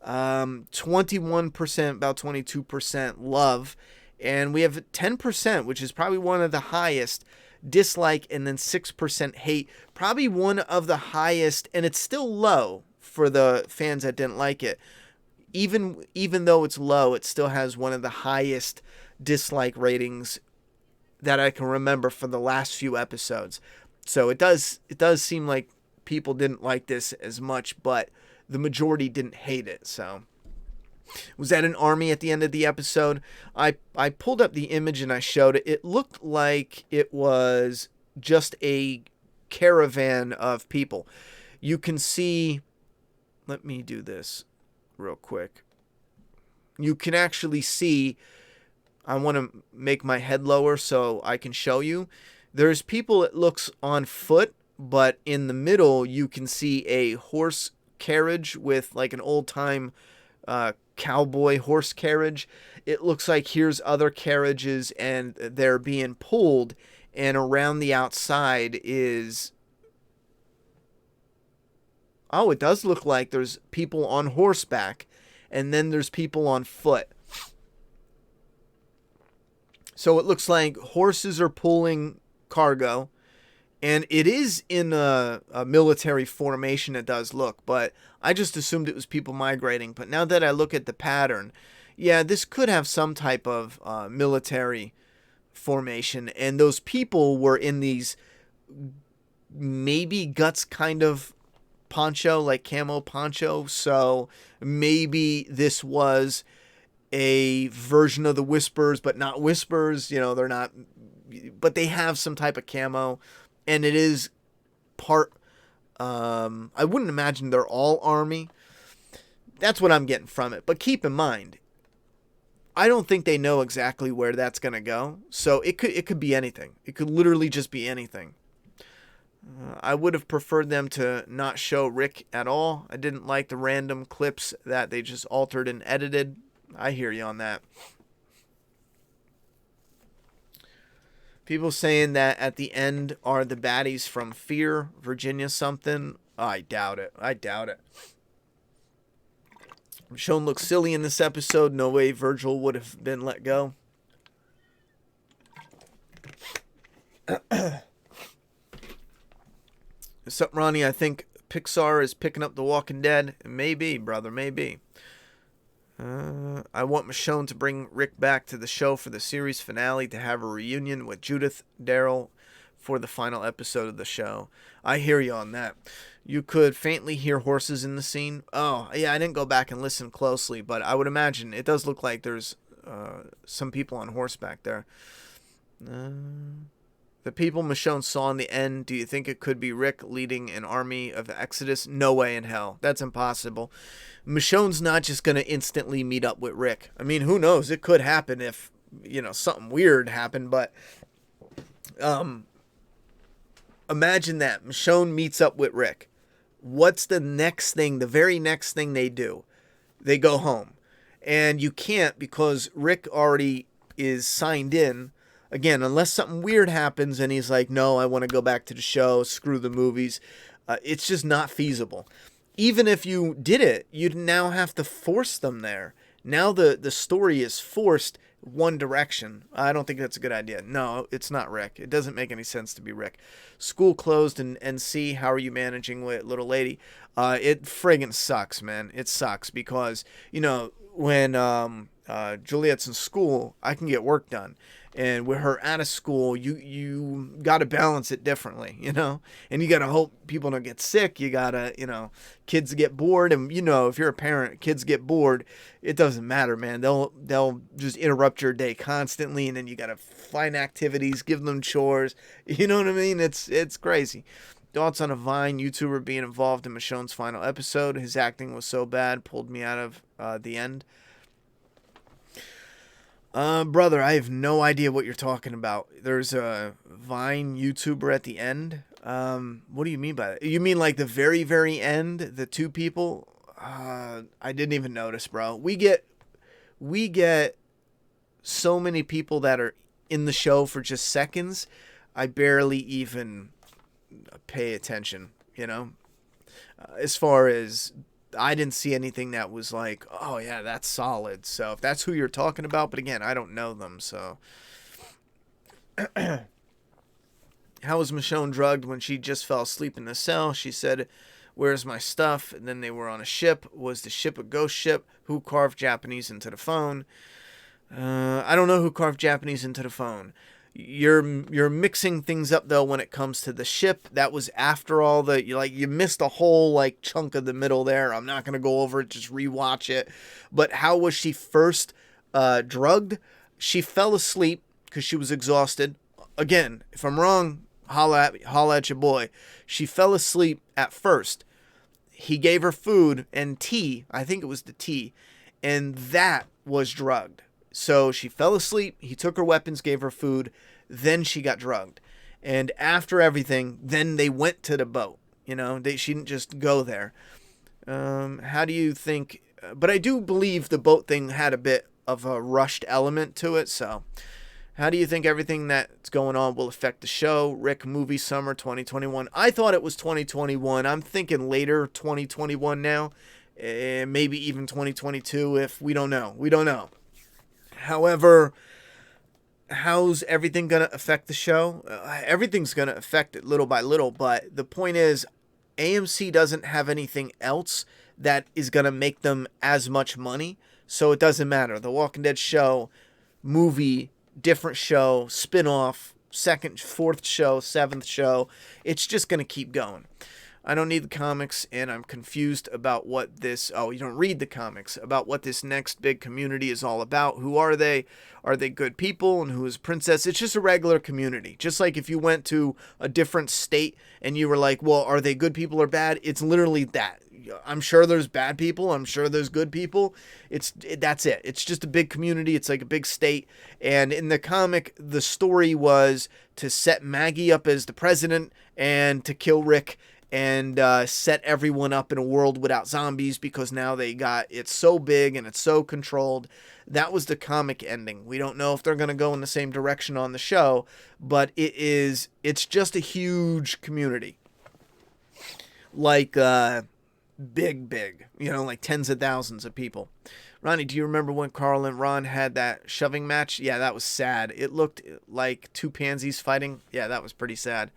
21%, about 22% love. And we have 10%, which is probably one of the highest, dislike, and then 6% hate. Probably one of the highest, and it's still low for the fans that didn't like it. Even though it's low, it still has one of the highest dislike ratings that I can remember for the last few episodes. So it does seem like people didn't like this as much, but the majority didn't hate it. So was that an army at the end of the episode? I pulled up the image and I showed it. It looked like it was just a caravan of people. You can see, let me do this real quick. You can actually see, I want to make my head lower so I can show you. There's people, it looks on foot, but in the middle you can see a horse carriage with like an old-time cowboy horse carriage. It looks like here's other carriages and they're being pulled, and around the outside is... Oh, it does look like there's people on horseback, and then there's people on foot. So it looks like horses are pulling cargo, and it is in a military formation, it does look, but I just assumed it was people migrating. But now that I look at the pattern, yeah, this could have some type of military formation, and those people were in these maybe guts kind of poncho, like camo poncho, so maybe this was a version of the Whispers, but not Whispers. You know, they're not, but they have some type of camo, and it is part, I wouldn't imagine they're all army. That's what I'm getting from it. But keep in mind, I don't think they know exactly where that's going to go, so it could be anything. It could literally just be anything. I would have preferred them to not show Rick at all. I didn't like the random clips that they just altered and edited. I hear you on that. People saying that at the end are the baddies from Fear, Virginia something. I doubt it. Michonne looks silly in this episode. No way Virgil would have been let go. Sup, Ronnie? I think Pixar is picking up The Walking Dead. Maybe, brother, maybe. I want Michonne to bring Rick back to the show for the series finale to have a reunion with Judith, Daryl for the final episode of the show. I hear you on that. You could faintly hear horses in the scene. Oh, yeah, I didn't go back and listen closely, but I would imagine it does look like there's some people on horseback there. The people Michonne saw in the end, do you think it could be Rick leading an army of Exodus? No way in hell. That's impossible. Michonne's not just going to instantly meet up with Rick. I mean, who knows? It could happen if, you know, something weird happened, but imagine that. Michonne meets up with Rick. What's the next thing, the very next thing they do? They go home. And you can't, because Rick already is signed in. Again, unless something weird happens and he's like, no, I want to go back to the show, screw the movies. It's just not feasible. Even if you did it, you'd now have to force them there. Now the story is forced one direction. I don't think that's a good idea. No, it's not Rick. It doesn't make any sense to be Rick. School closed and see how are you managing with little lady? It friggin' sucks, man. It sucks because, when Juliet's in school, I can get work done. And with her out of school, you got to balance it differently, and you got to hope people don't get sick. You got to, kids get bored. And, if you're a parent, kids get bored. It doesn't matter, man. They'll just interrupt your day constantly. And then you got to find activities, give them chores. You know what I mean? It's crazy. Thoughts on a Vine YouTuber being involved in Michonne's final episode. His acting was so bad, pulled me out of the end. Brother, I have no idea what you're talking about. There's a Vine YouTuber at the end. What do you mean by that? You mean like the very, very end? The two people? I didn't even notice, bro. We get so many people that are in the show for just seconds. I barely even pay attention, as far as I didn't see anything that was like, oh yeah, that's solid. So if that's who you're talking about, but again, I don't know them. So how was Michonne drugged when she just fell asleep in the cell? She said, where's my stuff? And then they were on a ship. Was the ship a ghost ship? Who carved Japanese into the phone? I don't know who carved Japanese into the phone. You're mixing things up though when it comes to the ship. That was after all the you missed a whole chunk of the middle there. I'm not gonna go over it, just rewatch it. But how was she first drugged? She fell asleep because she was exhausted. Again, if I'm wrong, holla at your boy. She fell asleep at first. He gave her food and tea. I think it was the tea, and that was drugged. So she fell asleep, he took her weapons, gave her food, then she got drugged. And after everything, then they went to the boat. She didn't just go there. How do you think... But I do believe the boat thing had a bit of a rushed element to it, so... How do you think everything that's going on will affect the show? Rick, movie summer 2021. I thought it was 2021. I'm thinking later 2021 now. Maybe even 2022 if... We don't know. However, how's everything going to affect the show? Everything's going to affect it little by little, but the point is AMC doesn't have anything else that is going to make them as much money, so it doesn't matter. The Walking Dead show, movie, different show, spin-off, second, fourth show, seventh show, it's just going to keep going. I don't need the comics, and I'm confused about what this... Oh, you don't read the comics. About what this next big community is all about. Who are they? Are they good people? And who is Princess? It's just a regular community. Just like if you went to a different state and you were like, well, are they good people or bad? It's literally that. I'm sure there's bad people. I'm sure there's good people. That's it. It's just a big community. It's like a big state. And in the comic, the story was to set Maggie up as the president and to kill Rick and set everyone up in a world without zombies because now it's so big and it's so controlled. That was the comic ending. We don't know if they're going to go in the same direction on the show, but it's just a huge community. Like big, like tens of thousands of people. Ronnie, do you remember when Carl and Ron had that shoving match? Yeah, that was sad. It looked like two pansies fighting. Yeah, that was pretty sad.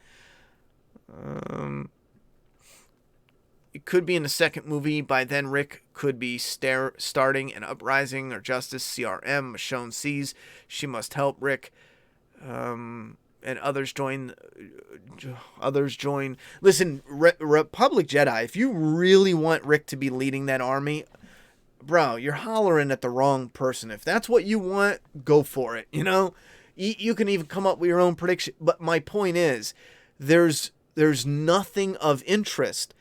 It could be in the second movie. By then, Rick could be starting an uprising or justice. CRM. Michonne sees she must help Rick, and others join. Listen, Republic Jedi. If you really want Rick to be leading that army, bro, you're hollering at the wrong person. If that's what you want, go for it. You can even come up with your own prediction. But my point is, there's nothing of interest.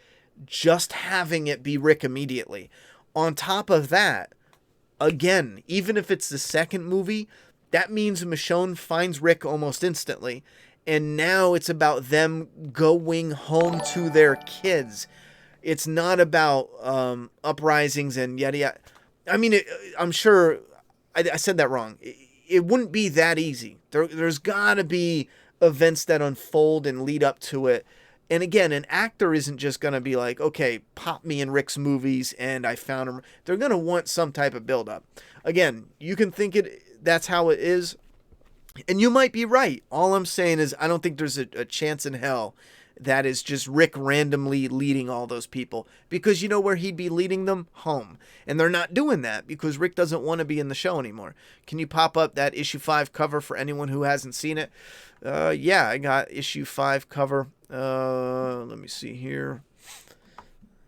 Just having it be Rick immediately. On top of that, again, even if it's the second movie, that means Michonne finds Rick almost instantly. And now it's about them going home to their kids. It's not about uprisings and yada yada. I mean, I'm sure I said that wrong. It wouldn't be that easy. There's got to be events that unfold and lead up to it. And again, an actor isn't just going to be like, okay, pop me in Rick's movies and I found him. They're going to want some type of build-up. Again, you can think that's how it is. And you might be right. All I'm saying is I don't think there's a chance in hell that is just Rick randomly leading all those people. Because you know where he'd be leading them? Home. And they're not doing that because Rick doesn't want to be in the show anymore. Can you pop up that issue 5 cover for anyone who hasn't seen it? Yeah, I got issue 5 cover. Let me see here.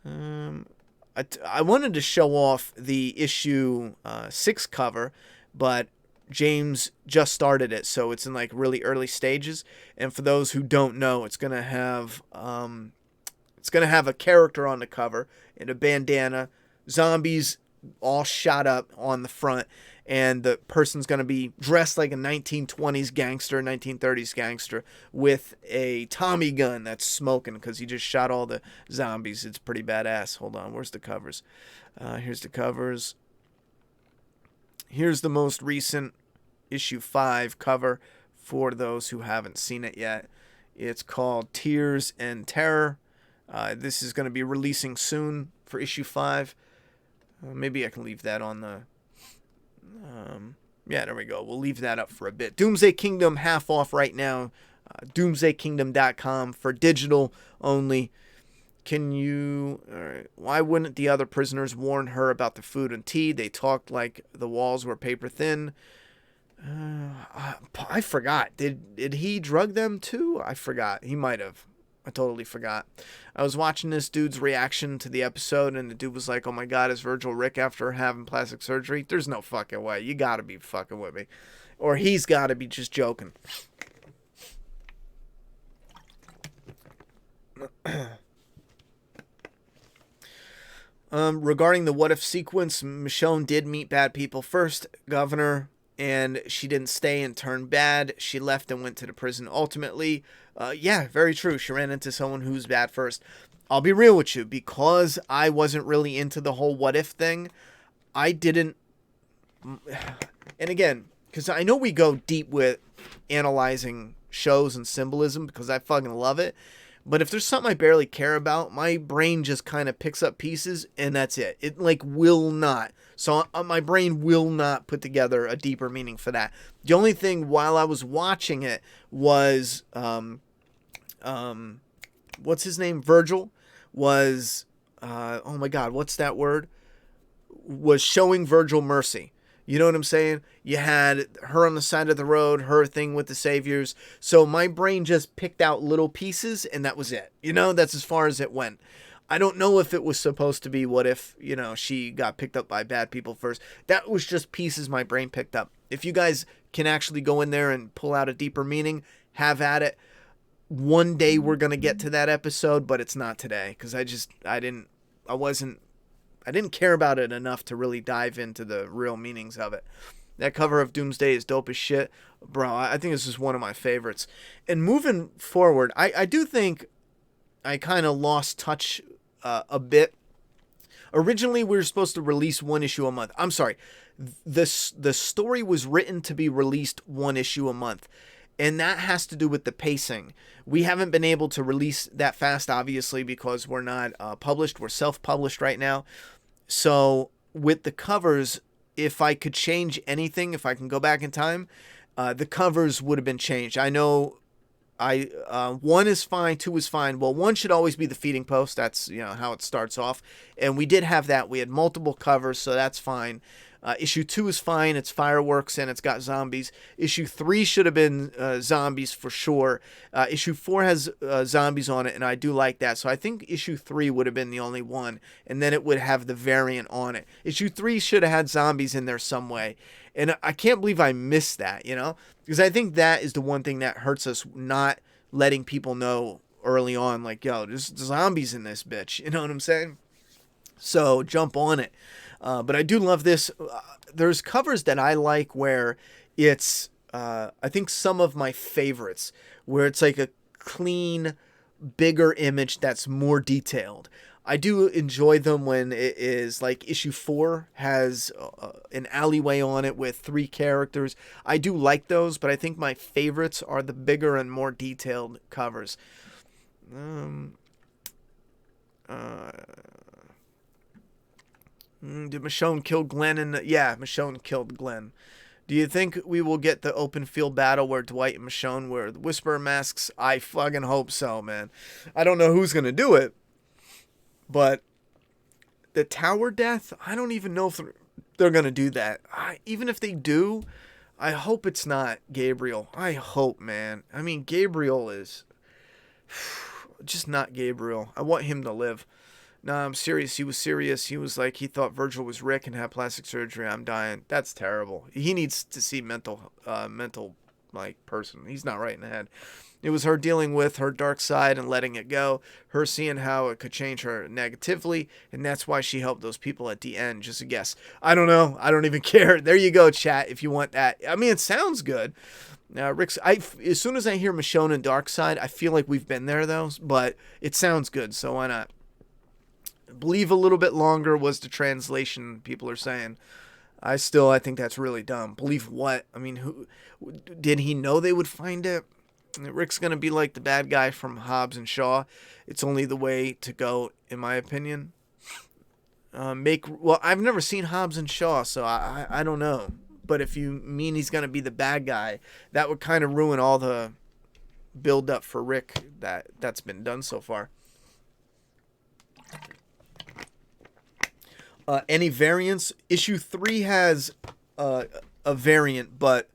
I wanted to show off the issue 6 cover, but James just started it, so it's in like really early stages. And for those who don't know, it's gonna have a character on the cover in a bandana, zombies all shot up on the front, and the person's gonna be dressed like a 1920s gangster, 1930s gangster with a Tommy gun that's smoking because he just shot all the zombies. It's pretty badass. Hold on, where's the covers? Here's the covers. Here's the most recent issue 5 cover for those who haven't seen it yet. It's called Tears and Terror. This is going to be releasing soon for issue 5. Maybe I can leave that on the... yeah, there we go. We'll leave that up for a bit. Doomsday Kingdom half off right now. DoomsdayKingdom.com for digital only. Can you... Alright. Why wouldn't the other prisoners warn her about the food and tea? They talked like the walls were paper thin. I forgot. Did he drug them too? I forgot. He might have. I totally forgot. I was watching this dude's reaction to the episode, and the dude was like, oh my god, is Virgil Rick after having plastic surgery? There's no fucking way. You gotta be fucking with me. Or he's gotta be just joking. Regarding the what if sequence, Michonne did meet bad people first, Governor, and she didn't stay and turn bad. She left and went to the prison ultimately. Yeah, very true. She ran into someone who's bad first. I'll be real with you, because I wasn't really into the whole what if thing. I didn't, and again, because I know we go deep with analyzing shows and symbolism because I fucking love it. But if there's something I barely care about, my brain just kind of picks up pieces and that's it. It like will not. So my brain will not put together a deeper meaning for that. The only thing while I was watching it was, what's his name? Virgil was, oh my God, what's that word? Was showing Virgil mercy. You know what I'm saying? You had her on the side of the road, her thing with the saviors. So my brain just picked out little pieces and that was it. You know, that's as far as it went. I don't know if it was supposed to be what if, you know, she got picked up by bad people first. That was just pieces my brain picked up. If you guys can actually go in there and pull out a deeper meaning, have at it. One day we're going to get to that episode, but it's not today because I didn't care about it enough to really dive into the real meanings of it. That cover of Doomsday is dope as shit. Bro, I think this is one of my favorites. And moving forward, I do think I kind of lost touch a bit. Originally, we were supposed to release one issue a month. I'm sorry. The story was written to be released one issue a month. And that has to do with the pacing. We haven't been able to release that fast, obviously, because we're not published. We're self-published right now. So with the covers, if I could change anything, if I can go back in time, the covers would have been changed. I know 1 is fine, 2 is fine. Well, 1 should always be the feeding post. That's, you know, how it starts off. And we did have that. We had multiple covers, so that's fine. Issue 2 is fine. It's fireworks and it's got zombies. Issue 3 should have been zombies for sure. Issue 4 has zombies on it, and I do like that. So I think issue 3 would have been the only one, and then it would have the variant on it. Issue 3 should have had zombies in there some way. And I can't believe I missed that, you know? Because I think that is the one thing that hurts us, not letting people know early on, like, yo, there's zombies in this bitch. You know what I'm saying? So jump on it. But I do love this. There's covers that I like where it's, I think some of my favorites, where it's like a clean, bigger image that's more detailed. I do enjoy them when it is like issue 4 has an alleyway on it with 3 characters. I do like those, but I think my favorites are the bigger and more detailed covers. Did Michonne kill Glenn? Yeah, Michonne killed Glenn. Do you think we will get the open field battle where Dwight and Michonne wear the Whisperer masks? I fucking hope so, man. I don't know who's going to do it, but the tower death, I don't even know if they're going to do that. Even if they do, I hope it's not Gabriel. I hope, man. I mean, Gabriel is just not Gabriel. I want him to live. Nah, I'm serious. He was serious. He was like, he thought Virgil was Rick and had plastic surgery. I'm dying. That's terrible. He needs to see mental like person. He's not right in the head. It was her dealing with her dark side and letting it go. Her seeing how it could change her negatively, and that's why she helped those people at the end. Just a guess. I don't know. I don't even care. There you go, chat. If you want that. I mean, it sounds good. Rick's. As soon as I hear Michonne and Darkseid, I feel like we've been there though. But it sounds good, so why not? Believe a little bit longer was the translation people are saying. I think that's really dumb. Believe what? I mean, who did he know they would find it? Rick's gonna be like the bad guy from Hobbs and Shaw. It's only the way to go, in my opinion. I've never seen Hobbs and Shaw, so I don't know. But if you mean he's gonna be the bad guy, that would kind of ruin all the build up for Rick that's been done so far. Any variants? Issue 3 has a variant, but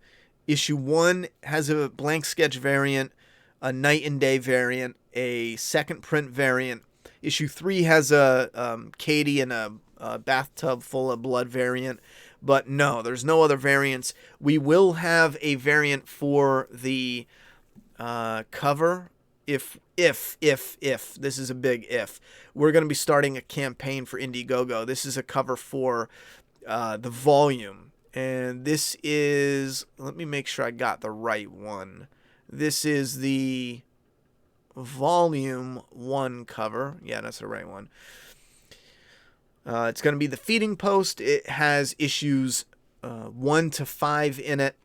issue 1 has a blank sketch variant, a night and day variant, a second print variant. Issue 3 has a Katie in a bathtub full of blood variant, but no, there's no other variants. We will have a variant for the cover. If this is a big if, we're going to be starting a campaign for Indiegogo. This is a cover for the volume, and this is, let me make sure I got the right one. This is the volume 1 cover. Yeah, that's the right one. It's going to be the feeding post. It has issues 1 to 5 in it.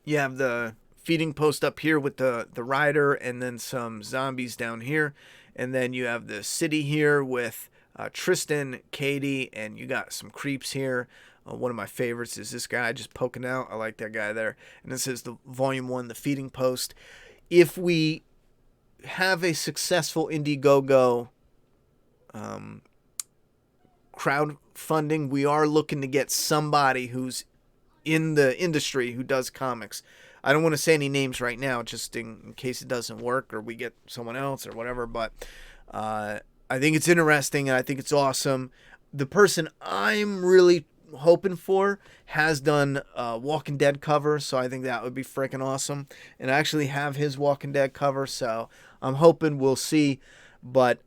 You have the feeding post up here with the rider and then some zombies down here, and then you have the city here with Tristan, Katie, and you got some creeps here. One of my favorites is this guy just poking out. I like that guy there. And this is the volume 1, the feeding post. If we have a successful Indiegogo crowdfunding, we are looking to get somebody who's in the industry who does comics. I don't want to say any names right now, just in case it doesn't work or we get someone else or whatever, but I think it's interesting and I think it's awesome. The person I'm really hoping for has done Walking Dead cover, so I think that would be freaking awesome. And I actually have his Walking Dead cover, so I'm hoping we'll see. But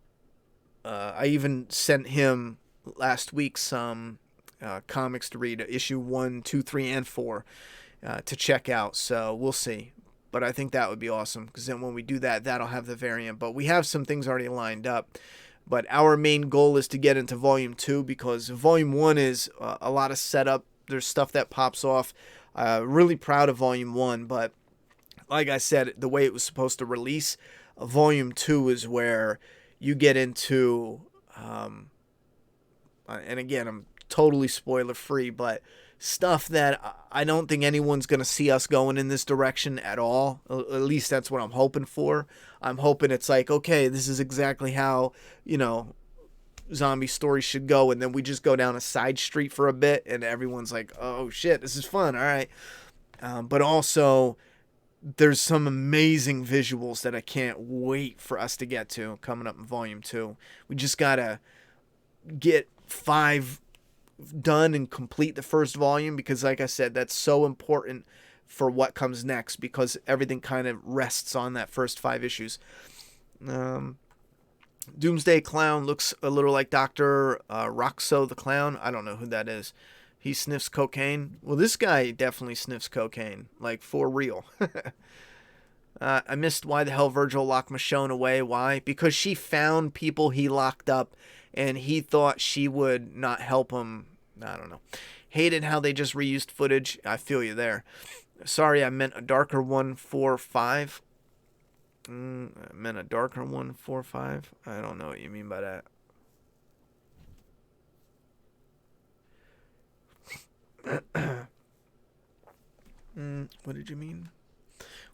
I even sent him last week some comics to read, issue 1, 2, 3, and 4. To check out, so we'll see. But I think that would be awesome, because then when we do that, that'll have the variant. But we have some things already lined up. But our main goal is to get into Volume 2, because Volume 1 is a lot of setup. There's stuff that pops off. Really proud of Volume 1, but like I said, the way it was supposed to release, Volume 2 is where you get into, and again, I'm totally spoiler-free, but stuff that I don't think anyone's going to see us going in this direction at all. At least that's what I'm hoping for. I'm hoping it's like, okay, this is exactly how, zombie stories should go. And then we just go down a side street for a bit and everyone's like, oh shit, this is fun. All right. But also there's some amazing visuals that I can't wait for us to get to coming up in Volume 2. We just got to get 5 done and complete the first volume, because like I said, that's so important for what comes next, because everything kind of rests on that first 5 issues. Doomsday Clown looks a little like Dr. Roxo the Clown. I don't know who that is. He sniffs cocaine. Well, this guy definitely sniffs cocaine, like for real. I missed why the hell Virgil locked Michonne away. Why? Because she found people he locked up and he thought she would not help him. I don't know. Hated how they just reused footage. I feel you there. Sorry, I meant a darker 145. I meant a darker 145. I don't know what you mean by that. What did you mean?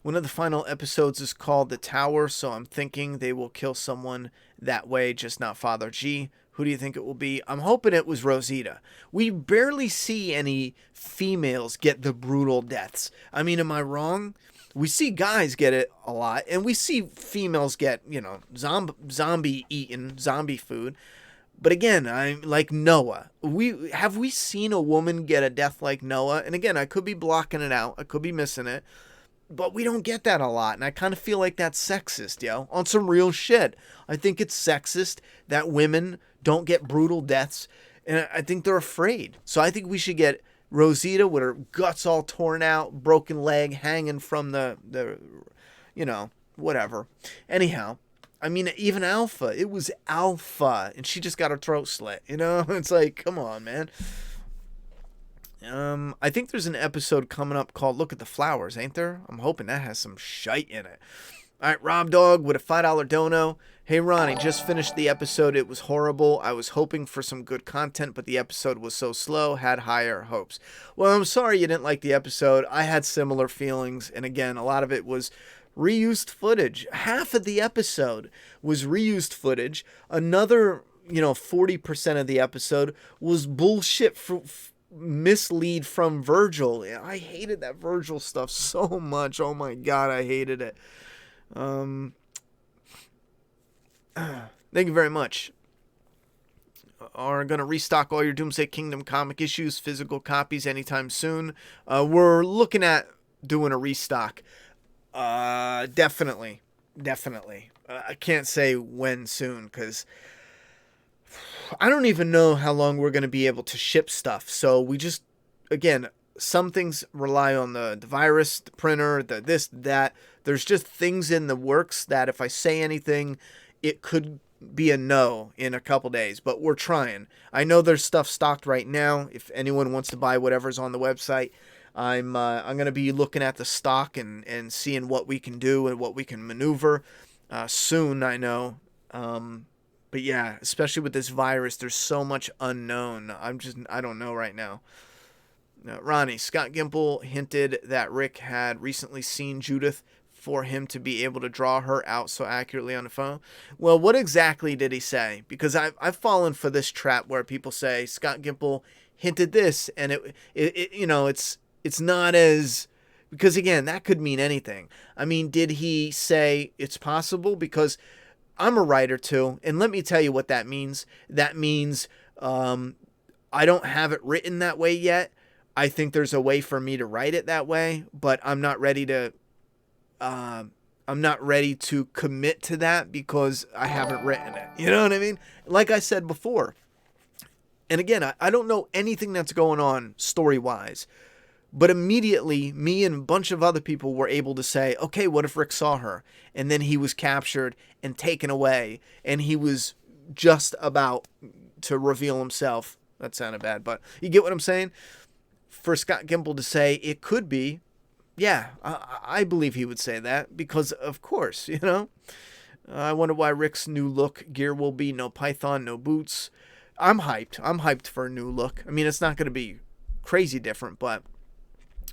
One of the final episodes is called The Tower, so I'm thinking they will kill someone that way, just not Father G. Who do you think it will be? I'm hoping it was Rosita. We barely see any females get the brutal deaths. I mean, am I wrong? We see guys get it a lot, and we see females get, zombie eaten, zombie food. But again, I'm like Noah. Have we seen a woman get a death like Noah? And again, I could be blocking it out. I could be missing it. But we don't get that a lot, and I kind of feel like that's sexist, on some real shit. I think it's sexist that women don't get brutal deaths, and I think they're afraid. So I think we should get Rosita with her guts all torn out, broken leg hanging from the whatever. Anyhow, I mean, even Alpha, it was Alpha, and she just got her throat slit, It's like, come on, man. I think there's an episode coming up called Look at the Flowers, ain't there? I'm hoping that has some shite in it. All right, Rob Dog with a $5 dono. Hey, Ronnie, just finished the episode. It was horrible. I was hoping for some good content, but the episode was so slow, had higher hopes. Well, I'm sorry you didn't like the episode. I had similar feelings, and again, a lot of it was reused footage. Half of the episode was reused footage. Another, 40% of the episode was bullshit mislead from Virgil. I hated that Virgil stuff so much. Oh my god, I hated it. Thank you very much. Are going to restock all your Doomsday Kingdom comic issues, physical copies anytime soon. We're looking at doing a restock. Definitely. I can't say when soon, because I don't even know how long we're going to be able to ship stuff. So we just, again, some things rely on the virus, the printer, that. There's just things in the works that if I say anything, it could be a no in a couple days. But we're trying. I know there's stuff stocked right now. If anyone wants to buy whatever's on the website, I'm going to be looking at the stock and seeing what we can do and what we can maneuver soon, I know. But yeah, especially with this virus, there's so much unknown. I don't know right now. Ronnie, Scott Gimple hinted that Rick had recently seen Judith for him to be able to draw her out so accurately on the phone. Well, what exactly did he say? Because I've fallen for this trap where people say Scott Gimple hinted this, and it's not as, because again, that could mean anything. I mean, did he say it's possible? Because I'm a writer too, and let me tell you what that means. That means I don't have it written that way yet. I think there's a way for me to write it that way, but I'm not ready to commit to that because I haven't written it. You know what I mean? Like I said before. And again, I don't know anything that's going on story-wise. But immediately, me and a bunch of other people were able to say, okay, what if Rick saw her? And then he was captured and taken away. And he was just about to reveal himself. That sounded bad, but you get what I'm saying? For Scott Gimple to say it could be, yeah, I believe he would say that. Because, of course, I wonder why Rick's new look gear will be no python, no boots. I'm hyped. I'm hyped for a new look. I mean, it's not going to be crazy different, but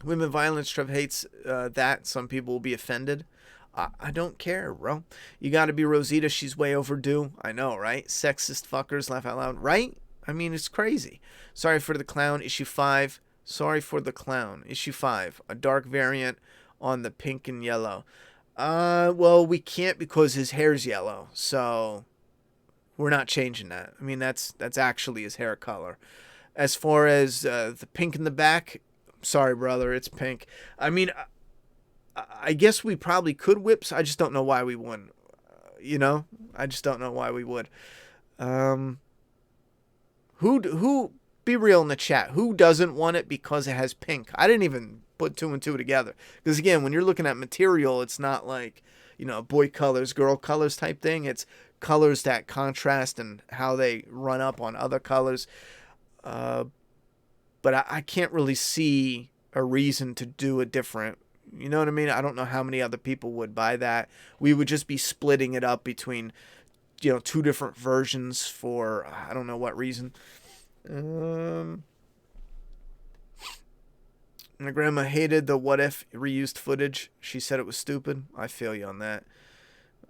women violence, Trev hates that. Some people will be offended. I don't care, bro. You got to be Rosita. She's way overdue. I know, right? Sexist fuckers, laugh out loud. Right? I mean, it's crazy. Sorry for the clown, issue 5. Sorry for the clown, issue 5. A dark variant on the pink and yellow. Well, we can't because his hair's yellow. So we're not changing that. I mean, that's actually his hair color. As far as the pink in the back, sorry, brother, it's pink. I mean, I guess we probably could whips. I just don't know why we wouldn't. I just don't know why we would. Who? Be real in the chat. Who doesn't want it because it has pink? I didn't even put 2 and 2 together. Because again, when you're looking at material, it's not like boy colors, girl colors type thing. It's colors that contrast and how they run up on other colors. But I can't really see a reason to do it different. You know what I mean? I don't know how many other people would buy that. We would just be splitting it up between, 2 different versions for I don't know what reason. My grandma hated the what if reused footage. She said it was stupid. I feel you on that.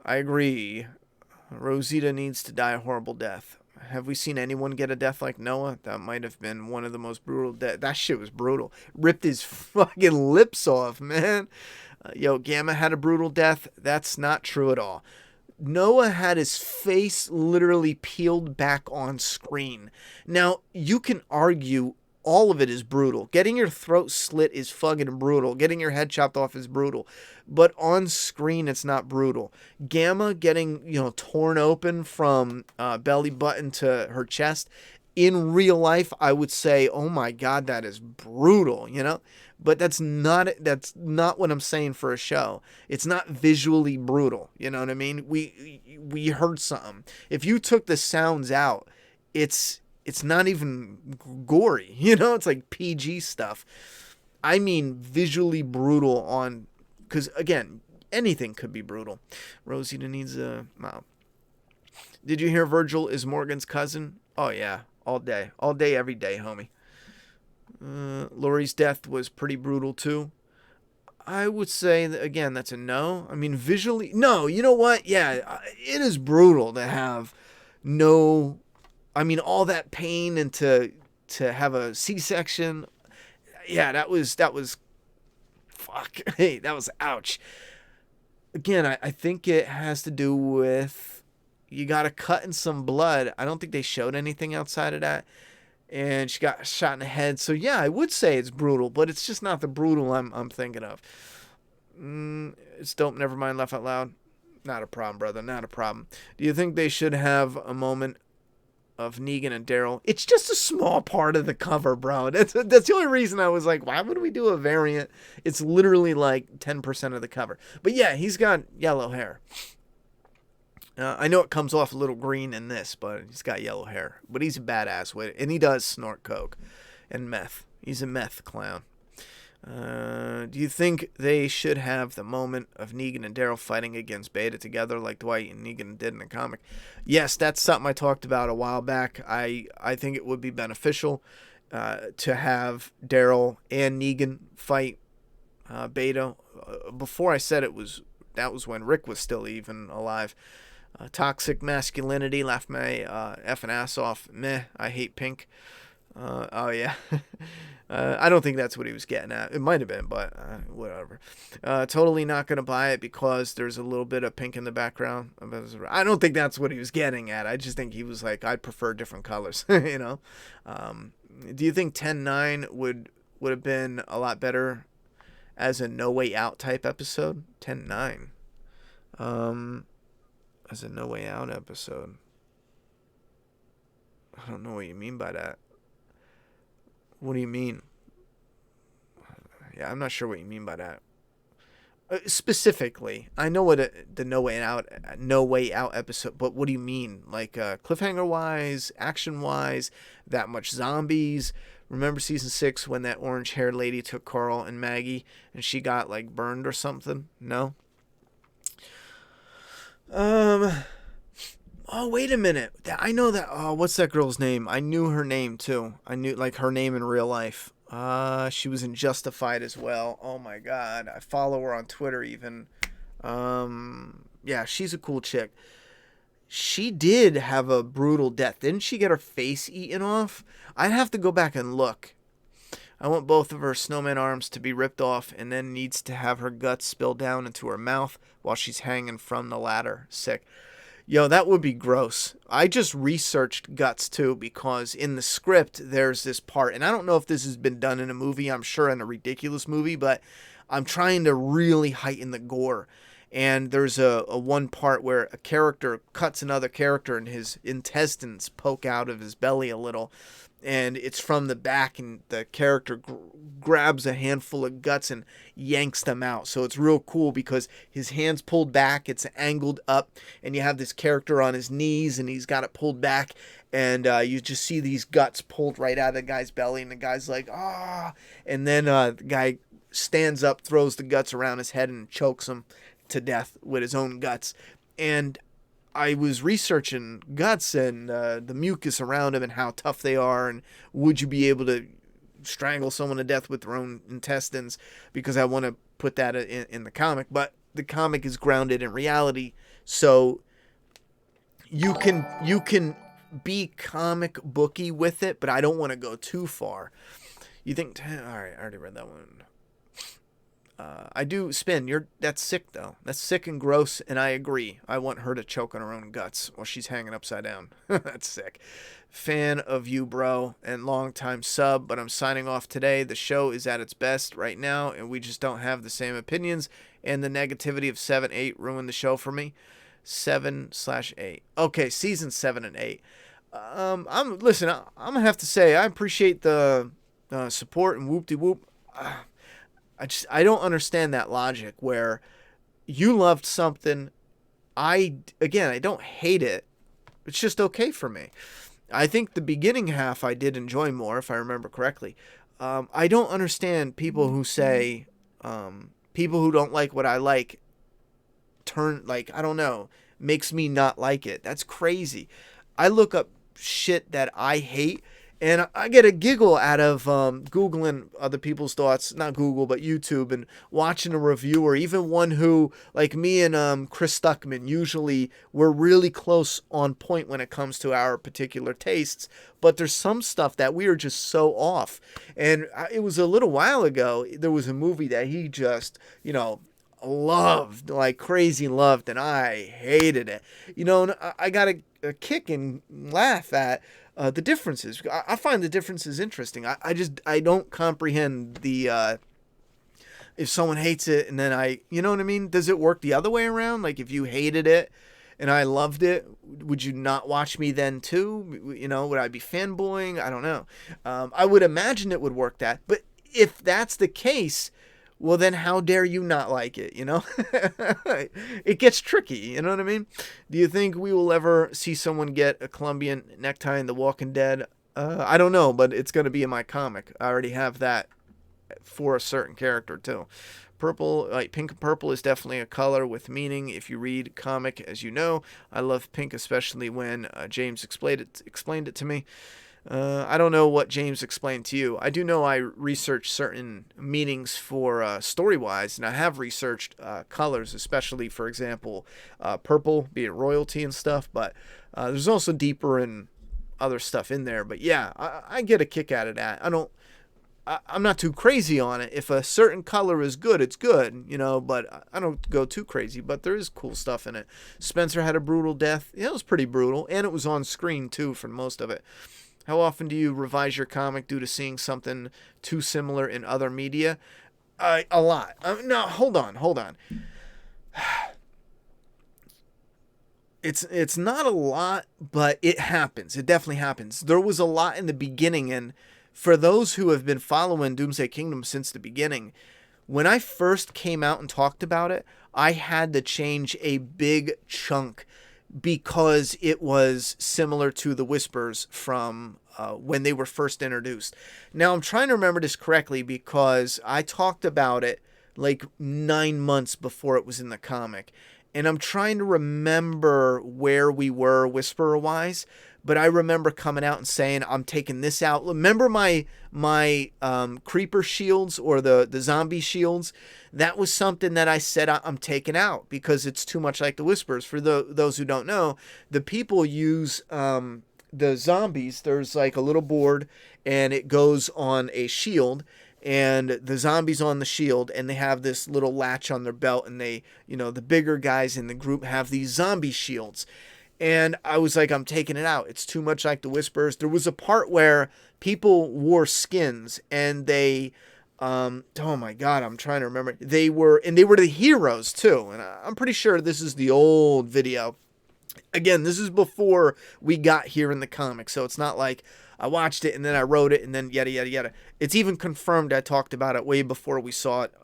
I agree. Rosita needs to die a horrible death. Have we seen anyone get a death like Noah? That might have been one of the most brutal deaths. That shit was brutal. Ripped his fucking lips off, man. Yo, Gamma had a brutal death. That's not true at all. Noah had his face literally peeled back on screen. Now, you can argue all of it is brutal. Getting your throat slit is fucking brutal. Getting your head chopped off is brutal. But on screen, it's not brutal. Gamma getting, torn open from belly button to her chest. In real life, I would say, oh my God, that is brutal, But that's not what I'm saying for a show. It's not visually brutal. You know what I mean? We heard something. If you took the sounds out, it's not even gory. It's like PG stuff. I mean visually brutal on, because again, anything could be brutal. Rosita needs a wow. Did you hear Virgil is Morgan's cousin? Oh yeah, all day, every day, homie. Lori's death was pretty brutal too. I would say that, again, that's a no. I mean, visually, no. You know what? Yeah, it is brutal to have no. I mean, all that pain and to have a C-section. Yeah, that was fuck. Hey, that was ouch. Again, I think it has to do with you got a cut and some blood. I don't think they showed anything outside of that. And she got shot in the head. So yeah, I would say it's brutal, but it's just not the brutal I'm thinking of. It's dope. Never mind. Laugh out loud. Not a problem, brother. Not a problem. Do you think they should have a moment of Negan and Daryl? It's just a small part of the cover, bro. That's the only reason I was like, why would we do a variant? It's literally like 10% of the cover. But yeah, he's got yellow hair. I know it comes off a little green in this, but he's got yellow hair. But he's a badass with it. And he does snort coke and meth. He's a meth clown. Do you think they should have the moment of Negan and Daryl fighting against Beta together like Dwight and Negan did in the comic? Yes, that's something I talked about a while back. I think it would be beneficial to have Daryl and Negan fight Beta. Before I said that was when Rick was still even alive. Toxic masculinity, laugh my effing ass off. Meh, I hate pink. Oh yeah. I don't think that's what he was getting at. It might have been, but whatever. Totally not going to buy it because there's a little bit of pink in the background. I don't think that's what he was getting at. I just think he was like, I prefer different colors, Do you think 10-9 would have been a lot better as a No Way Out type episode? 10-9. As a No Way Out episode. I don't know what you mean by that. What do you mean? Yeah, I'm not sure what you mean by that. Specifically, I know what the No Way Out episode, but what do you mean? Like cliffhanger wise, action wise, that much zombies? Remember season 6 when that orange haired lady took Carl and Maggie and she got like burned or something? No. Oh, wait a minute. I know that. Oh, what's that girl's name? I knew her name too. I knew like her name in real life. She was in Justified as well. Oh my God. I follow her on Twitter even. Yeah, she's a cool chick. She did have a brutal death. Didn't she get her face eaten off? I'd have to go back and look. I want both of her snowman arms to be ripped off and then needs to have her guts spill down into her mouth while she's hanging from the ladder. Sick. Yo, that would be gross. I just researched guts too because in the script there's this part, and I don't know if this has been done in a movie, I'm sure in a ridiculous movie, but I'm trying to really heighten the gore. And there's a one part where a character cuts another character and his intestines poke out of his belly a little. And it's from the back, and the character grabs a handful of guts and yanks them out. So it's real cool because his hand's pulled back, it's angled up, and you have this character on his knees, and he's got it pulled back, and you just see these guts pulled right out of the guy's belly, and the guy's like, ah, and then the guy stands up, throws the guts around his head, and chokes him to death with his own guts. And I was researching guts and the mucus around them and how tough they are, and would you be able to strangle someone to death with their own intestines because I want to put that in the comic. But the comic is grounded in reality, so you can be comic booky with it, but I don't want to go too far. You think, all right, I already read that one. I do spin. That's sick though. That's sick and gross, and I agree. I want her to choke on her own guts while she's hanging upside down. That's sick. Fan of you, bro, and long-time sub, but I'm signing off today. The show is at its best right now, and we just don't have the same opinions, and the negativity of 7-8 ruined the show for me. 7/8. Okay, season 7 and 8. I'm gonna have to say I appreciate the support and whoop-de-whoop. I don't understand that logic where you loved something. I don't hate it. It's just okay for me. I think the beginning half I did enjoy more, if I remember correctly. I don't understand people who say, people who don't like what I like I don't know, makes me not like it. That's crazy. I look up shit that I hate, and I get a giggle out of Googling other people's thoughts, not Google, but YouTube, and watching a review, or even one who, like me and Chris Stuckman, usually we're really close on point when it comes to our particular tastes, but there's some stuff that we are just so off. And it was a little while ago, there was a movie that he just, loved, like crazy loved, and I hated it. And I got a kick and laugh at the differences. I find the differences interesting. I don't comprehend the if someone hates it and then you know what I mean? Does it work the other way around? Like if you hated it and I loved it, would you not watch me then too? Would I be fanboying? I don't know. I would imagine it would work that. But if that's the case, well, then how dare you not like it, It gets tricky, you know what I mean? Do you think we will ever see someone get a Colombian necktie in The Walking Dead? I don't know, but it's going to be in my comic. I already have that for a certain character, too. Purple, like pink and purple is definitely a color with meaning. If you read comic, as you know, I love pink, especially when James explained it to me. I don't know what James explained to you. I do know I researched certain meanings for story-wise, and I have researched colors, especially, for example, purple, be it royalty and stuff, but there's also deeper and other stuff in there. But yeah, I get a kick out of that. I'm not too crazy on it. If a certain color is good, it's good, but I don't go too crazy. But there is cool stuff in it. Spencer had a brutal death. Yeah, it was pretty brutal, and it was on screen, too, for most of it. How often do you revise your comic due to seeing something too similar in other media? A lot. No, hold on. It's not a lot, but it happens. It definitely happens. There was a lot in the beginning, and for those who have been following Doomsday Kingdom since the beginning, when I first came out and talked about it, I had to change a big chunk because it was similar to the Whispers from when they were first introduced. Now, I'm trying to remember this correctly because I talked about it like 9 months before it was in the comic. And I'm trying to remember where we were Whisperer-wise, but I remember coming out and saying, I'm taking this out. Remember my creeper shields or the zombie shields? That was something that I said I'm taking out because it's too much like the Whispers. For those who don't know, the people use the zombies. There's like a little board and it goes on a shield, and the zombies on the shield, and they have this little latch on their belt, and they, the bigger guys in the group have these zombie shields. And I was like, I'm taking it out. It's too much like the Whispers. There was a part where people wore skins, and they, oh my God, I'm trying to remember. They were the heroes too. And I'm pretty sure this is the old video. Again, this is before we got here in the comic, so it's not like I watched it and then I wrote it and then yada, yada, yada. It's even confirmed I talked about it way before we saw it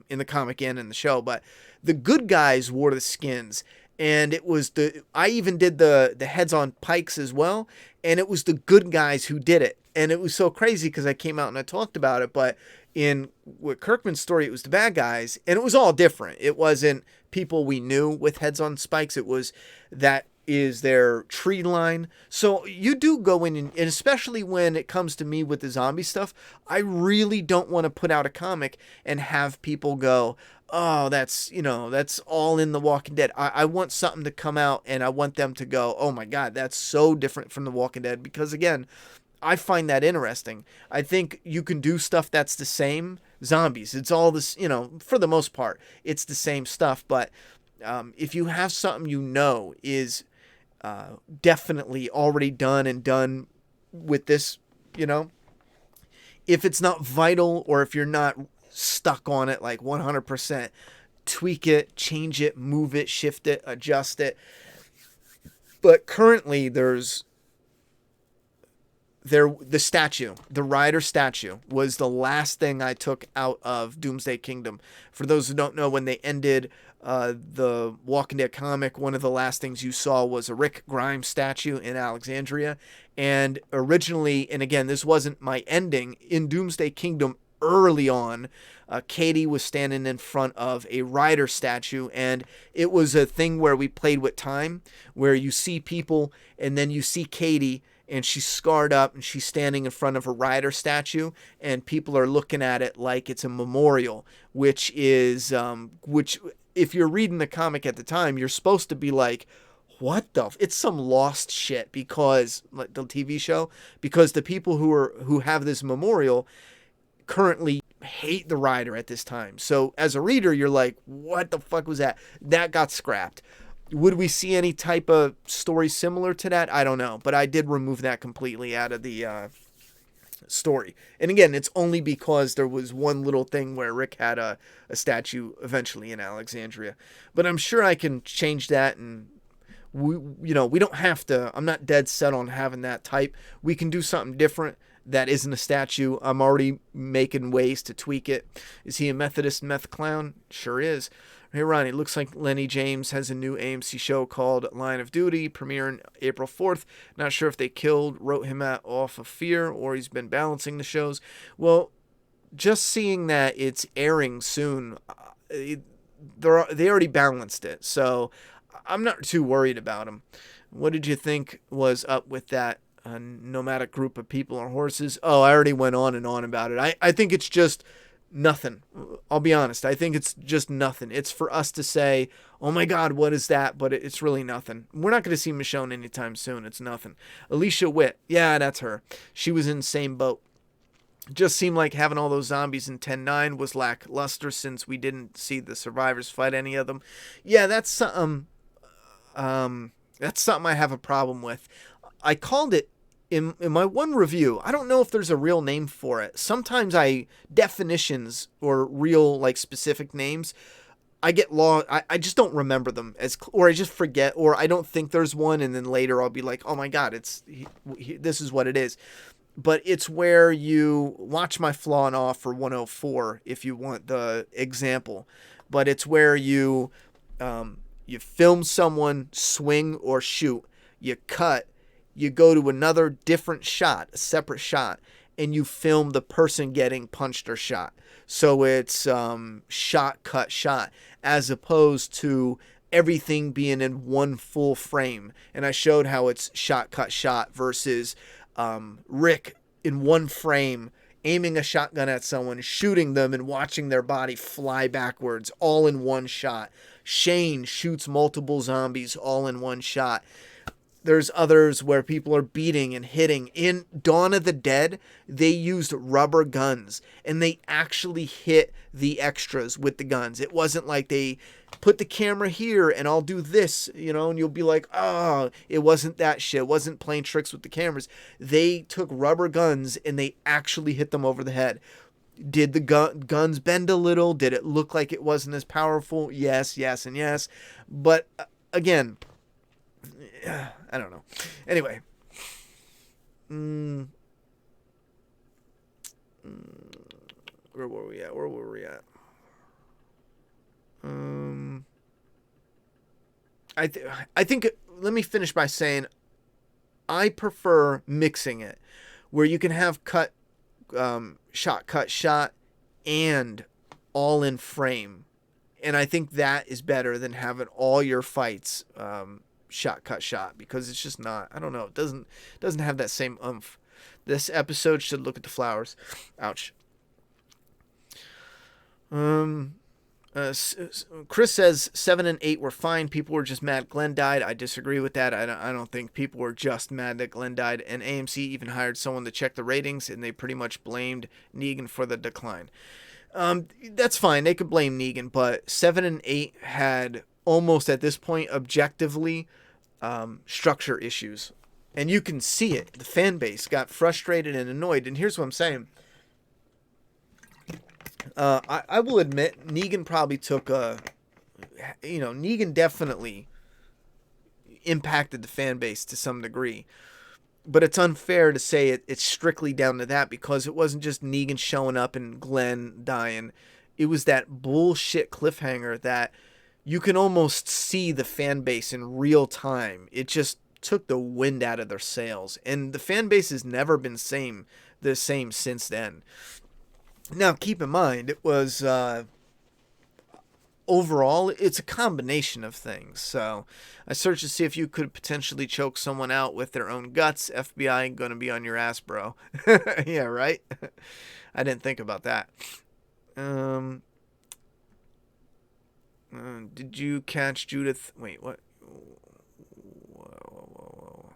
in the comic and in the show. But the good guys wore the skins, and it was I even did the heads on pikes as well, and it was the good guys who did it. And it was so crazy because I came out and I talked about it, but with Kirkman's story, it was the bad guys, and it was all different. It wasn't people we knew with heads on spikes. It was that Is there tree line? So you do go in, and especially when it comes to me with the zombie stuff, I really don't want to put out a comic and have people go, oh, that's all in The Walking Dead. I want something to come out and I want them to go, oh my God, that's so different from The Walking Dead. Because again, I find that interesting. I think you can do stuff that's the same. Zombies, it's all this, for the most part, it's the same stuff. But if you have something is definitely already done with this, if it's not vital or if you're not stuck on it like 100%, tweak it, change it, move it, shift it, adjust it. But currently the Rider statue was the last thing I took out of Doomsday Kingdom. For those who don't know, when they ended the Walking Dead comic, one of the last things you saw was a Rick Grimes statue in Alexandria. And originally, and again, this wasn't my ending, in Doomsday Kingdom early on, Katie was standing in front of a Rider statue, and it was a thing where we played with time, where you see people and then you see Katie, and she's scarred up and she's standing in front of a Rider statue, and people are looking at it like it's a memorial, which if you're reading the comic at the time, you're supposed to be like, what the it's some lost shit, because like the TV show, because the people who have this memorial currently hate the Rider at this time. So as a reader, you're like, what the fuck was that? That got scrapped. Would we see any type of story similar to that? I don't know. But I did remove that completely out of the story. And again, it's only because there was one little thing where Rick had a statue eventually in Alexandria. But I'm sure I can change that, and we don't have to. I'm not dead set on having that type. We can do something different that isn't a statue. I'm already making ways to tweak it. Is he a Methodist meth clown? Sure is. Hey, Ronnie, looks like Lenny James has a new AMC show called Line of Duty, premiering April 4th. Not sure if they wrote him off of fear, or he's been balancing the shows. Well, just seeing that it's airing soon, they already balanced it, so I'm not too worried about him. What did you think was up with that nomadic group of people on horses? Oh, I already went on and on about it. I think it's just nothing. I'll be honest. I think it's just nothing. It's for us to say, oh my God, what is that? But it's really nothing. We're not going to see Michonne anytime soon. It's nothing. Alicia Witt. Yeah, that's her. She was in the same boat. Just seemed like having all those zombies in 10-9 was lackluster, since we didn't see the survivors fight any of them. Yeah, that's something I have a problem with. I called it in my one review. I don't know if there's a real name for it. Sometimes definitions or real like specific names, I get lost. I just don't remember them, or I just forget, or I don't think there's one, and then later I'll be like, oh my God, this is what it is. But it's where you watch my flaw and off for 104 if you want the example. But it's where you film someone swing or shoot, you cut, you go to another different shot, a separate shot, and you film the person getting punched or shot. So it's shot, cut, shot, as opposed to everything being in one full frame. And I showed how it's shot, cut, shot versus Rick in one frame, aiming a shotgun at someone, shooting them, and watching their body fly backwards, all in one shot. Shane shoots multiple zombies all in one shot. There's others where people are beating and hitting. In Dawn of the Dead, they used rubber guns, and they actually hit the extras with the guns. It wasn't like they put the camera here and I'll do this, and you'll be like, oh, it wasn't that shit. It wasn't playing tricks with the cameras. They took rubber guns and they actually hit them over the head. Did the guns bend a little? Did it look like it wasn't as powerful? Yes, and yes. But again, I don't know. Anyway. Where were we at? I think, let me finish by saying, I prefer mixing it, where you can have shot, cut, shot, and all in frame. And I think that is better than having all your fights shot, cut, shot, because it's just not. I don't know. It doesn't have that same oomph. This episode should look at the flowers. Ouch. Chris says 7 and 8 were fine. People were just mad Glenn died. I disagree with that. I don't think people were just mad that Glenn died. And AMC even hired someone to check the ratings, and they pretty much blamed Negan for the decline. That's fine. They could blame Negan, but 7 and 8 had almost at this point objectively structure issues. And you can see it. The fan base got frustrated and annoyed. And here's what I'm saying. I will admit, Negan probably took Negan definitely impacted the fan base to some degree. But it's unfair to say it's strictly down to that, because it wasn't just Negan showing up and Glenn dying. It was that bullshit cliffhanger that you can almost see the fan base in real time. It just took the wind out of their sails. And the fan base has never been the same since then. Now, keep in mind, it was, overall, it's a combination of things. So, I searched to see if you could potentially choke someone out with their own guts. FBI gonna be on your ass, bro. Yeah, right? I didn't think about that. Did you catch Judith? Wait, what? Whoa.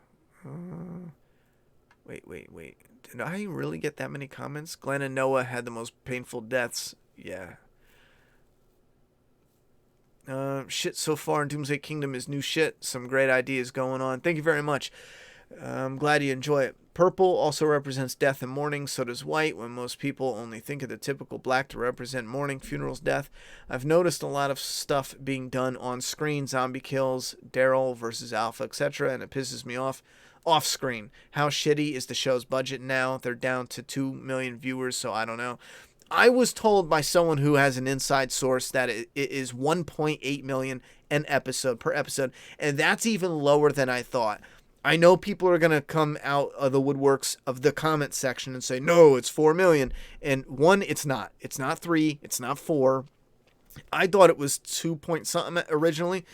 Wait. Did I really get that many comments? Glenn and Noah had the most painful deaths. Yeah. Shit so far in Doomsday Kingdom is new shit. Some great ideas going on. Thank you very much. I'm glad you enjoy it. Purple also represents death and mourning. So does white, when most people only think of the typical black to represent mourning, funerals, death. I've noticed a lot of stuff being done on screen. Zombie kills, Daryl versus Alpha, etc. And it pisses me off. Off screen. How shitty is the show's budget now? They're down to 2 million viewers, so I don't know. I was told by someone who has an inside source that it is 1.8 million per episode, and that's even lower than I thought. I know people are going to come out of the woodworks of the comment section and say, no, it's 4 million. And one, it's not. It's not 3. It's not 4. I thought it was 2 point something originally.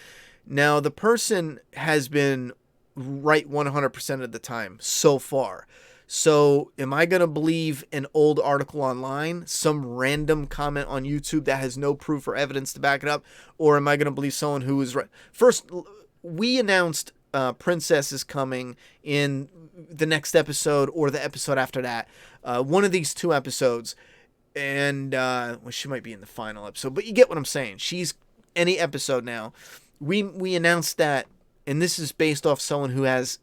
Now, the person has been right 100% of the time so far. So am I going to believe an old article online, some random comment on YouTube that has no proof or evidence to back it up? Or am I going to believe someone who is right? First, we announced Princess is coming in the next episode or the episode after that. One of these 2 episodes. And well, she might be in the final episode. But you get what I'm saying. She's any episode now. We announced that. And this is based off someone who has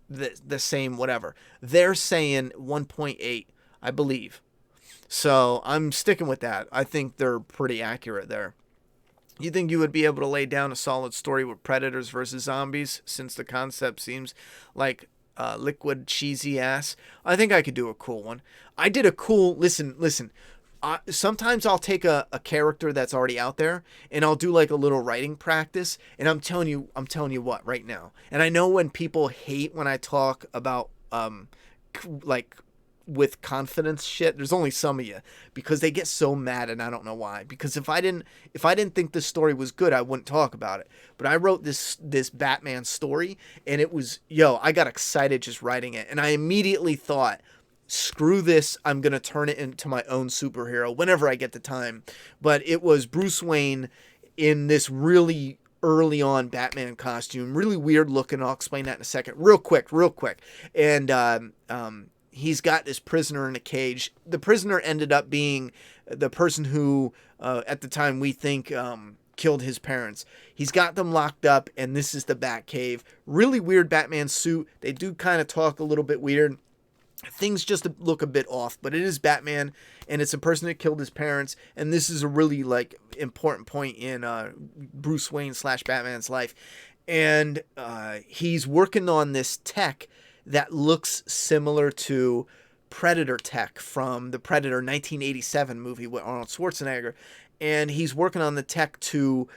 the same whatever. They're saying 1.8, I believe. So I'm sticking with that. I think they're pretty accurate there. You think you would be able to lay down a solid story with predators versus zombies, since the concept seems like liquid cheesy ass? I think I could do a cool one. I did a cool... Listen. Sometimes I'll take a character that's already out there and I'll do like a little writing practice, and I'm telling you what right now. And I know when people hate when I talk about like with confidence shit, there's only some of you, because they get so mad, and I don't know why. Because if I didn't think the story was good, I wouldn't talk about it. But I wrote this Batman story, and it was, I got excited just writing it, and I immediately thought, screw this, I'm going to turn it into my own superhero whenever I get the time. But it was Bruce Wayne in this really early on Batman costume, really weird looking. I'll explain that in a second. Real quick. And he's got this prisoner in a cage. The prisoner ended up being the person who, at the time, we think killed his parents. He's got them locked up, and this is the Batcave. Really weird Batman suit. They do kind of talk a little bit weird. Things just look a bit off, but it is Batman, and it's a person that killed his parents, and this is a really important point in Bruce Wayne / Batman's life. And he's working on this tech that looks similar to Predator tech from the Predator 1987 movie with Arnold Schwarzenegger, and he's working on the tech to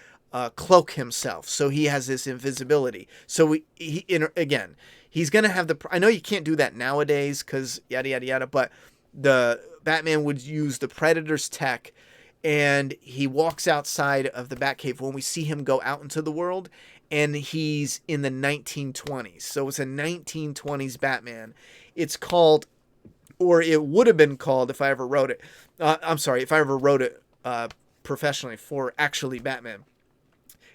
cloak himself, so he has this invisibility. So again, he's going to have I know you can't do that nowadays because yada, yada, yada, but the Batman would use the Predator's tech, and he walks outside of the Batcave when we see him go out into the world, and he's in the 1920s. So it's a 1920s Batman. It's called, or it would have been called if I ever wrote it. If I ever wrote it professionally for actually Batman.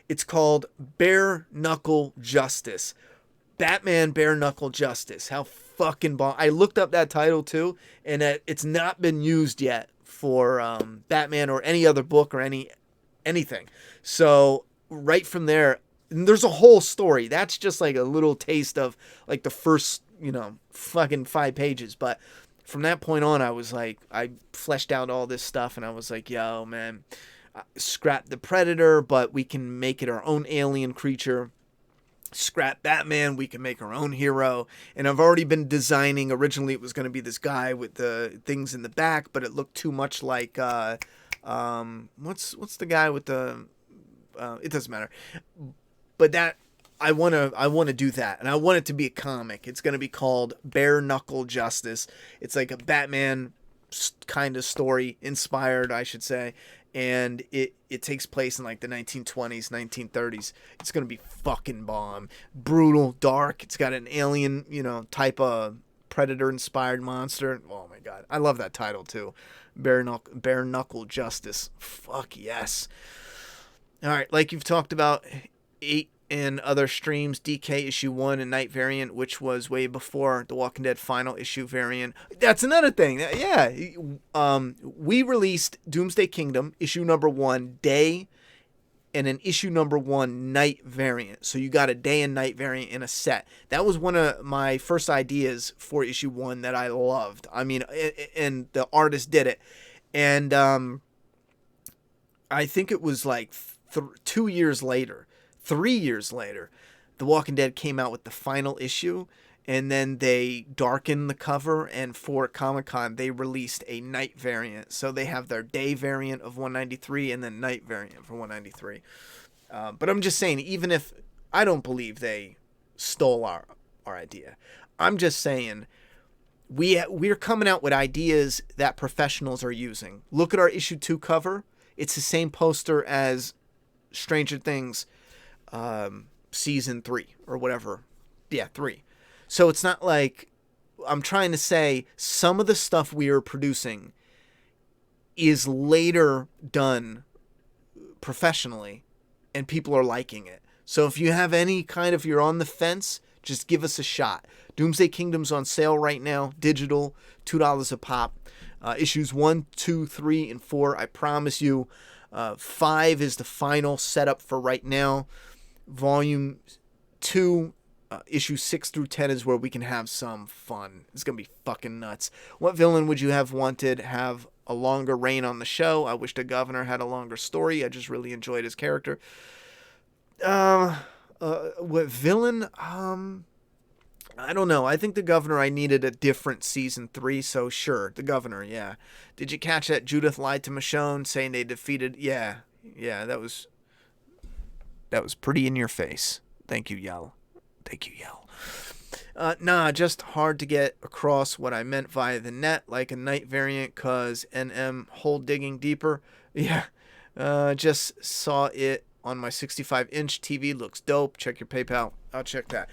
It's called Bare Knuckle Justice. Batman Bare Knuckle Justice. How fucking bomb. I looked up that title too, and it's not been used yet for Batman or any other book or anything. So right from there, and there's a whole story. That's just like a little taste of like the first, fucking 5 pages. But from that point on, I was like, I fleshed out all this stuff, and I was like, yo, man, scrap the Predator, but we can make it our own alien creature. Scrap Batman, we can make our own hero. And I've already been designing. Originally, it was going to be this guy with the things in the back, but it looked too much like what's the guy with the? It doesn't matter. But that I want to do that, and I want it to be a comic. It's going to be called Bare Knuckle Justice. It's like a Batman kind of story, inspired, I should say. And it takes place in like the 1920s, 1930s. It's going to be fucking bomb. Brutal, dark. It's got an alien, type of Predator-inspired monster. Oh my God. I love that title too. Bare Knuckle Justice. Fuck yes. All right, like you've talked about, 8 and other streams, DK issue 1 and Night variant, which was way before the Walking Dead final issue variant. That's another thing. Yeah. We released Doomsday Kingdom issue number 1 day and an issue number 1 night variant. So you got a day and night variant in a set. That was one of my first ideas for issue 1 that I loved. I mean, and the artist did it. And I think it was like 2 years later. 3 years later, The Walking Dead came out with the final issue, and then they darkened the cover, and for Comic-Con, they released a night variant. So they have their day variant of 193 and then night variant for 193. But I'm just saying, even if I don't believe they stole our idea, I'm just saying we're coming out with ideas that professionals are using. Look at our issue 2 cover. It's the same poster as Stranger Things season 3 or whatever. Yeah, 3. So it's not like, I'm trying to say some of the stuff we are producing is later done professionally and people are liking it. So if you have any kind of, you're on the fence, just give us a shot. Doomsday Kingdom's on sale right now, digital, $2 a pop. Issues 1, 2, 3, and 4. I promise you, 5 is the final setup for right now. Volume 2, issue 6 through 10 is where we can have some fun. It's going to be fucking nuts. What villain would you have wanted have a longer reign on the show? I wish the governor had a longer story. I just really enjoyed his character. What villain? I don't know. I think the governor, I needed a different season 3, so sure, the governor, yeah. Did you catch that Judith lied to Michonne saying they defeated? Yeah, that was pretty in your face. Thank you, Yell. Nah, just hard to get across what I meant via the net, like a night variant, cause NM hole digging deeper. Yeah, just saw it on my 65-inch TV. Looks dope. Check your PayPal. I'll check that.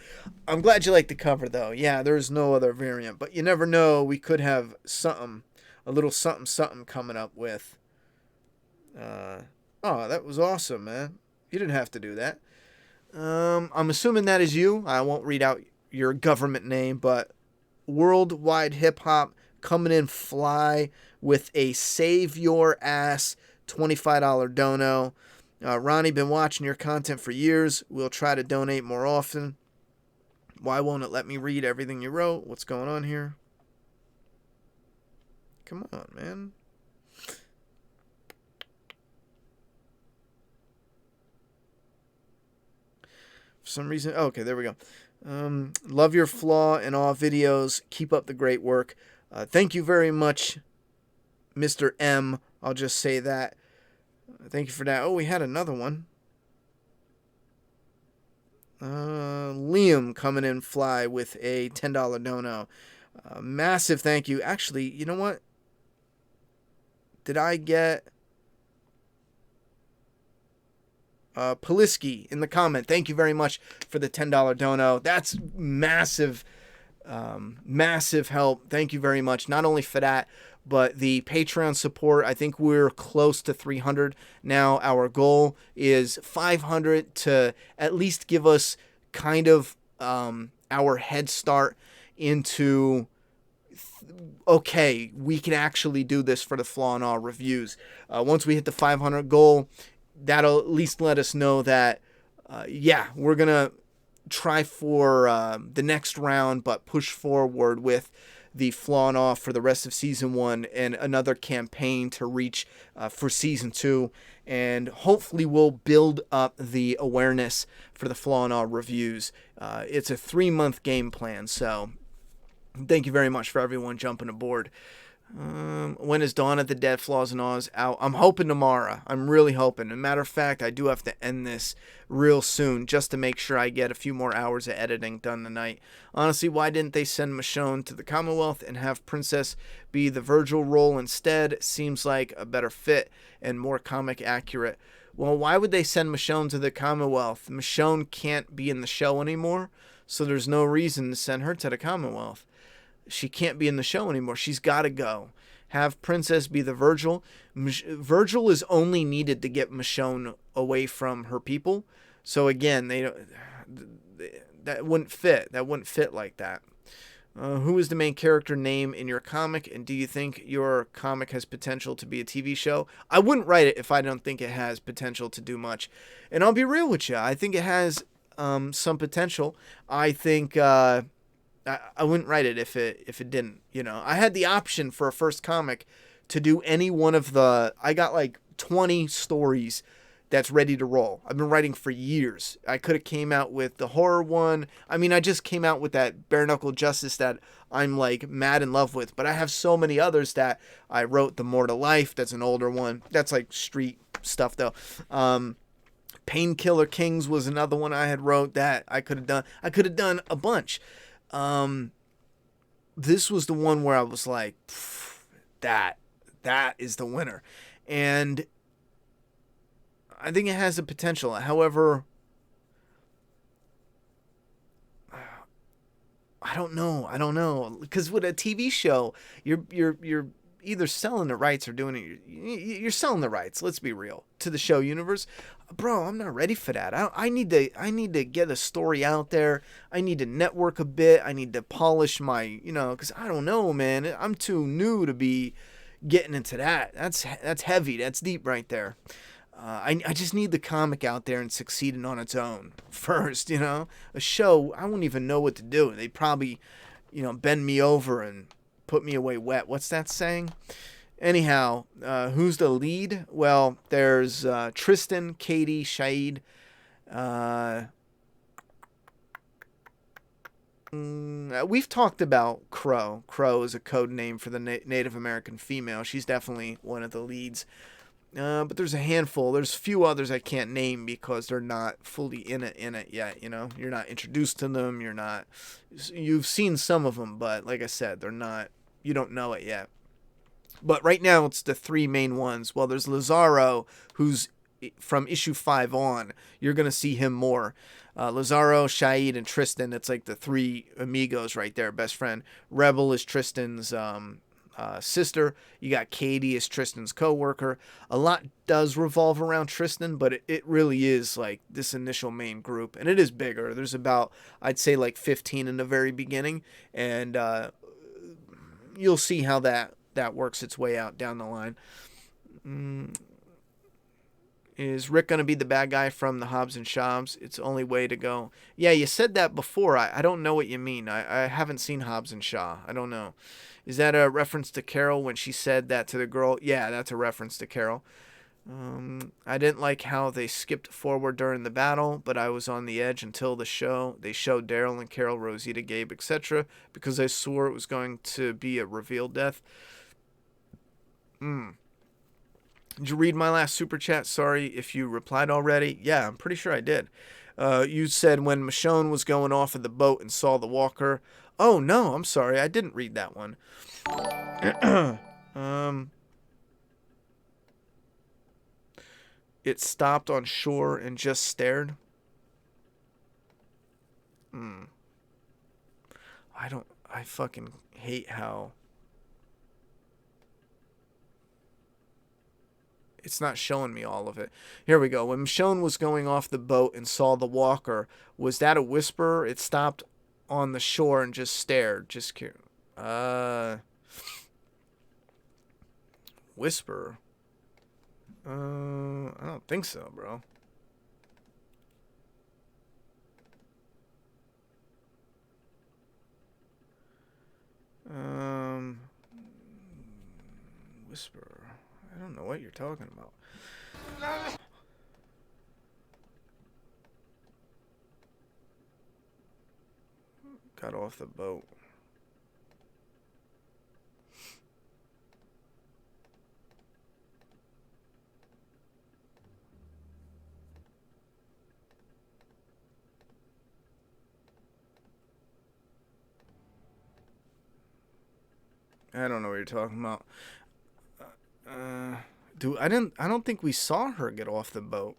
I'm glad you like the cover, though. Yeah, there's no other variant, but you never know. We could have something, a little something coming up with. Oh, that was awesome, man. You didn't have to do that. I'm assuming that is you. I won't read out your government name, but Worldwide Hip Hop coming in fly with a save your ass $25 dono. Ronnie, been watching your content for years. We'll try to donate more often. Why won't it let me read everything you wrote? What's going on here? Come on, man. For some reason, okay, there we go. Love your flaw in all videos. Keep up the great work. Thank you very much, Mr. M. I'll just say that. Thank you for that. Oh, we had another one. Liam coming in fly with a $10 dono. Massive thank you. Actually, you know what? Did I get... Poliski in the comment. Thank you very much for the $10 dono. That's massive, massive help. Thank you very much. Not only for that, but the Patreon support. I think we're close to 300 now. Our goal is 500 to at least give us kind of our head start into, okay, we can actually do this for the Flaw and All reviews. Once we hit the 500 goal, that'll at least let us know that, yeah, we're going to try for the next round, but push forward with the Flaw and All for the rest of Season 1 and another campaign to reach for Season 2. And hopefully we'll build up the awareness for the Flaw and All reviews. It's a 3-month game plan, so thank you very much for everyone jumping aboard. When is Dawn of the Dead Flaws and Alls out? I'm hoping tomorrow. I'm really hoping. As a matter of fact, I do have to end this real soon just to make sure I get a few more hours of editing done tonight. Honestly, why didn't they send Michonne to the Commonwealth and have Princess be the Virgil role instead? Seems like a better fit and more comic accurate. Well, why would they send Michonne to the Commonwealth? Michonne can't be in the show anymore, so there's no reason to send her to the Commonwealth. She can't be in the show anymore. She's got to go. Have Princess be the Virgil. Virgil is only needed to get Michonne away from her people. So again, that wouldn't fit. That wouldn't fit like that. Who is the main character name in your comic, and do you think your comic has potential to be a TV show? I wouldn't write it if I don't think it has potential to do much. And I'll be real with you. I think it has some potential. I think... I wouldn't write it if it didn't, you know. I had the option for a first comic to do any one of the... I got like 20 stories that's ready to roll. I've been writing for years. I could have came out with the horror one. I mean, I just came out with that Bare Knuckle Justice that I'm like mad in love with. But I have so many others that I wrote. The More to Life, that's an older one. That's like street stuff though. Painkiller Kings was another one I had wrote that I could have done. I could have done a bunch. This was the one where I was like, that is the winner. And I think it has the potential. However, I don't know. Because with a TV show, you're either selling the rights or doing it. You're selling the rights. Let's be real. To the show universe, bro. I'm not ready for that. I need to get a story out there. I need to network a bit. I need to polish my, because I don't know, man. I'm too new to be getting into that. That's heavy. That's deep right there. I just need the comic out there and succeeding on its own first. A show, I wouldn't even know what to do. They'd probably, bend me over and put me away wet. What's that saying? Anyhow, who's the lead? Well, there's Tristan, Katie, Shahid. We've talked about Crow. Crow is a code name for the Native American female. She's definitely one of the leads. But there's a handful. There's a few others I can't name because they're not fully in it yet, You're not introduced to them. You've seen some of them, but like I said, they're not, you don't know it yet. But right now it's the 3 main ones. Well, there's Lazaro, who's from issue 5 on. You're going to see him more. Lazaro, Shahid, and Tristan, it's like the 3 amigos right there, best friend. Rebel is Tristan's sister. You got Katie as Tristan's co-worker. A lot does revolve around Tristan, but it really is like this initial main group, and it is bigger. There's about, I'd say, like 15 in the very beginning, and you'll see how that works its way out down the line. Is Rick going to be the bad guy from the Hobbs and Shaws? It's the only way to go. Yeah, you said that before. I don't know what you mean. I haven't seen Hobbs and Shaw. I don't know. Is that a reference to Carol when she said that to the girl? Yeah, that's a reference to Carol. I didn't like how they skipped forward during the battle, but I was on the edge until they showed Daryl and Carol, Rosita, Gabe, etc., because I swore it was going to be a reveal death. Did you read my last super chat? Sorry if you replied already. Yeah, I'm pretty sure I did. You said when Michonne was going off of the boat and saw the walker. Oh, no, I'm sorry. I didn't read that one. It stopped on shore and just stared. I fucking hate how it's not showing me all of it. Here we go. When Michonne was going off the boat and saw the walker, was that a whisper? It stopped on the shore and just stared. Just curious. Whisper? I don't think so, bro. Whisper. I don't know what you're talking about. Got off the boat. I don't know what you're talking about. I don't think we saw her get off the boat.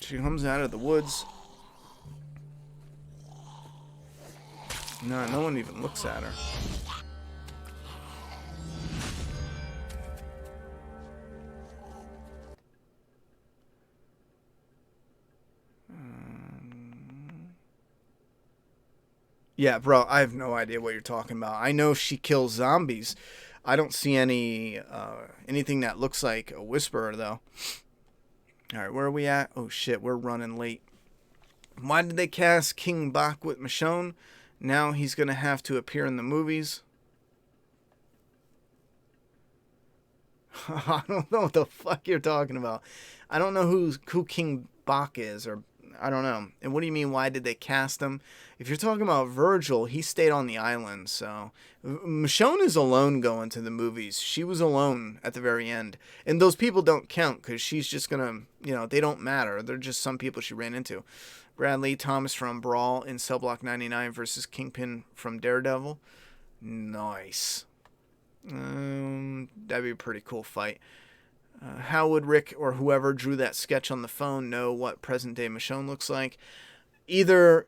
She comes out of the woods. No one even looks at her. Yeah, bro, I have no idea what you're talking about. I know she kills zombies. I don't see anything that looks like a whisperer, though. All right, where are we at? Oh, shit, we're running late. Why did they cast King Bach with Michonne? Now he's going to have to appear in the movies. I don't know what the fuck you're talking about. I don't know who King Bach is, or I don't know. And what do you mean, why did they cast him? If you're talking about Virgil, he stayed on the island, so... Michonne is alone going to the movies. She was alone at the very end. And those people don't count, because she's just gonna... they don't matter. They're just some people she ran into. Bradley Thomas from Brawl in Cell Block 99 versus Kingpin from Daredevil. Nice. That'd be a pretty cool fight. How would Rick or whoever drew that sketch on the phone know what present-day Michonne looks like? Either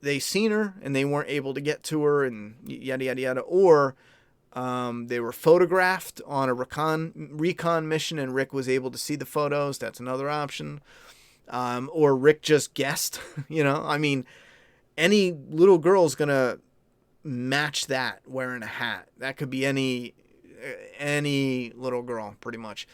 they seen her and they weren't able to get to her and yada, yada, yada, or they were photographed on a recon mission and Rick was able to see the photos. That's another option. Or Rick just guessed. I mean, any little girl's going to match that wearing a hat. That could be any little girl, pretty much.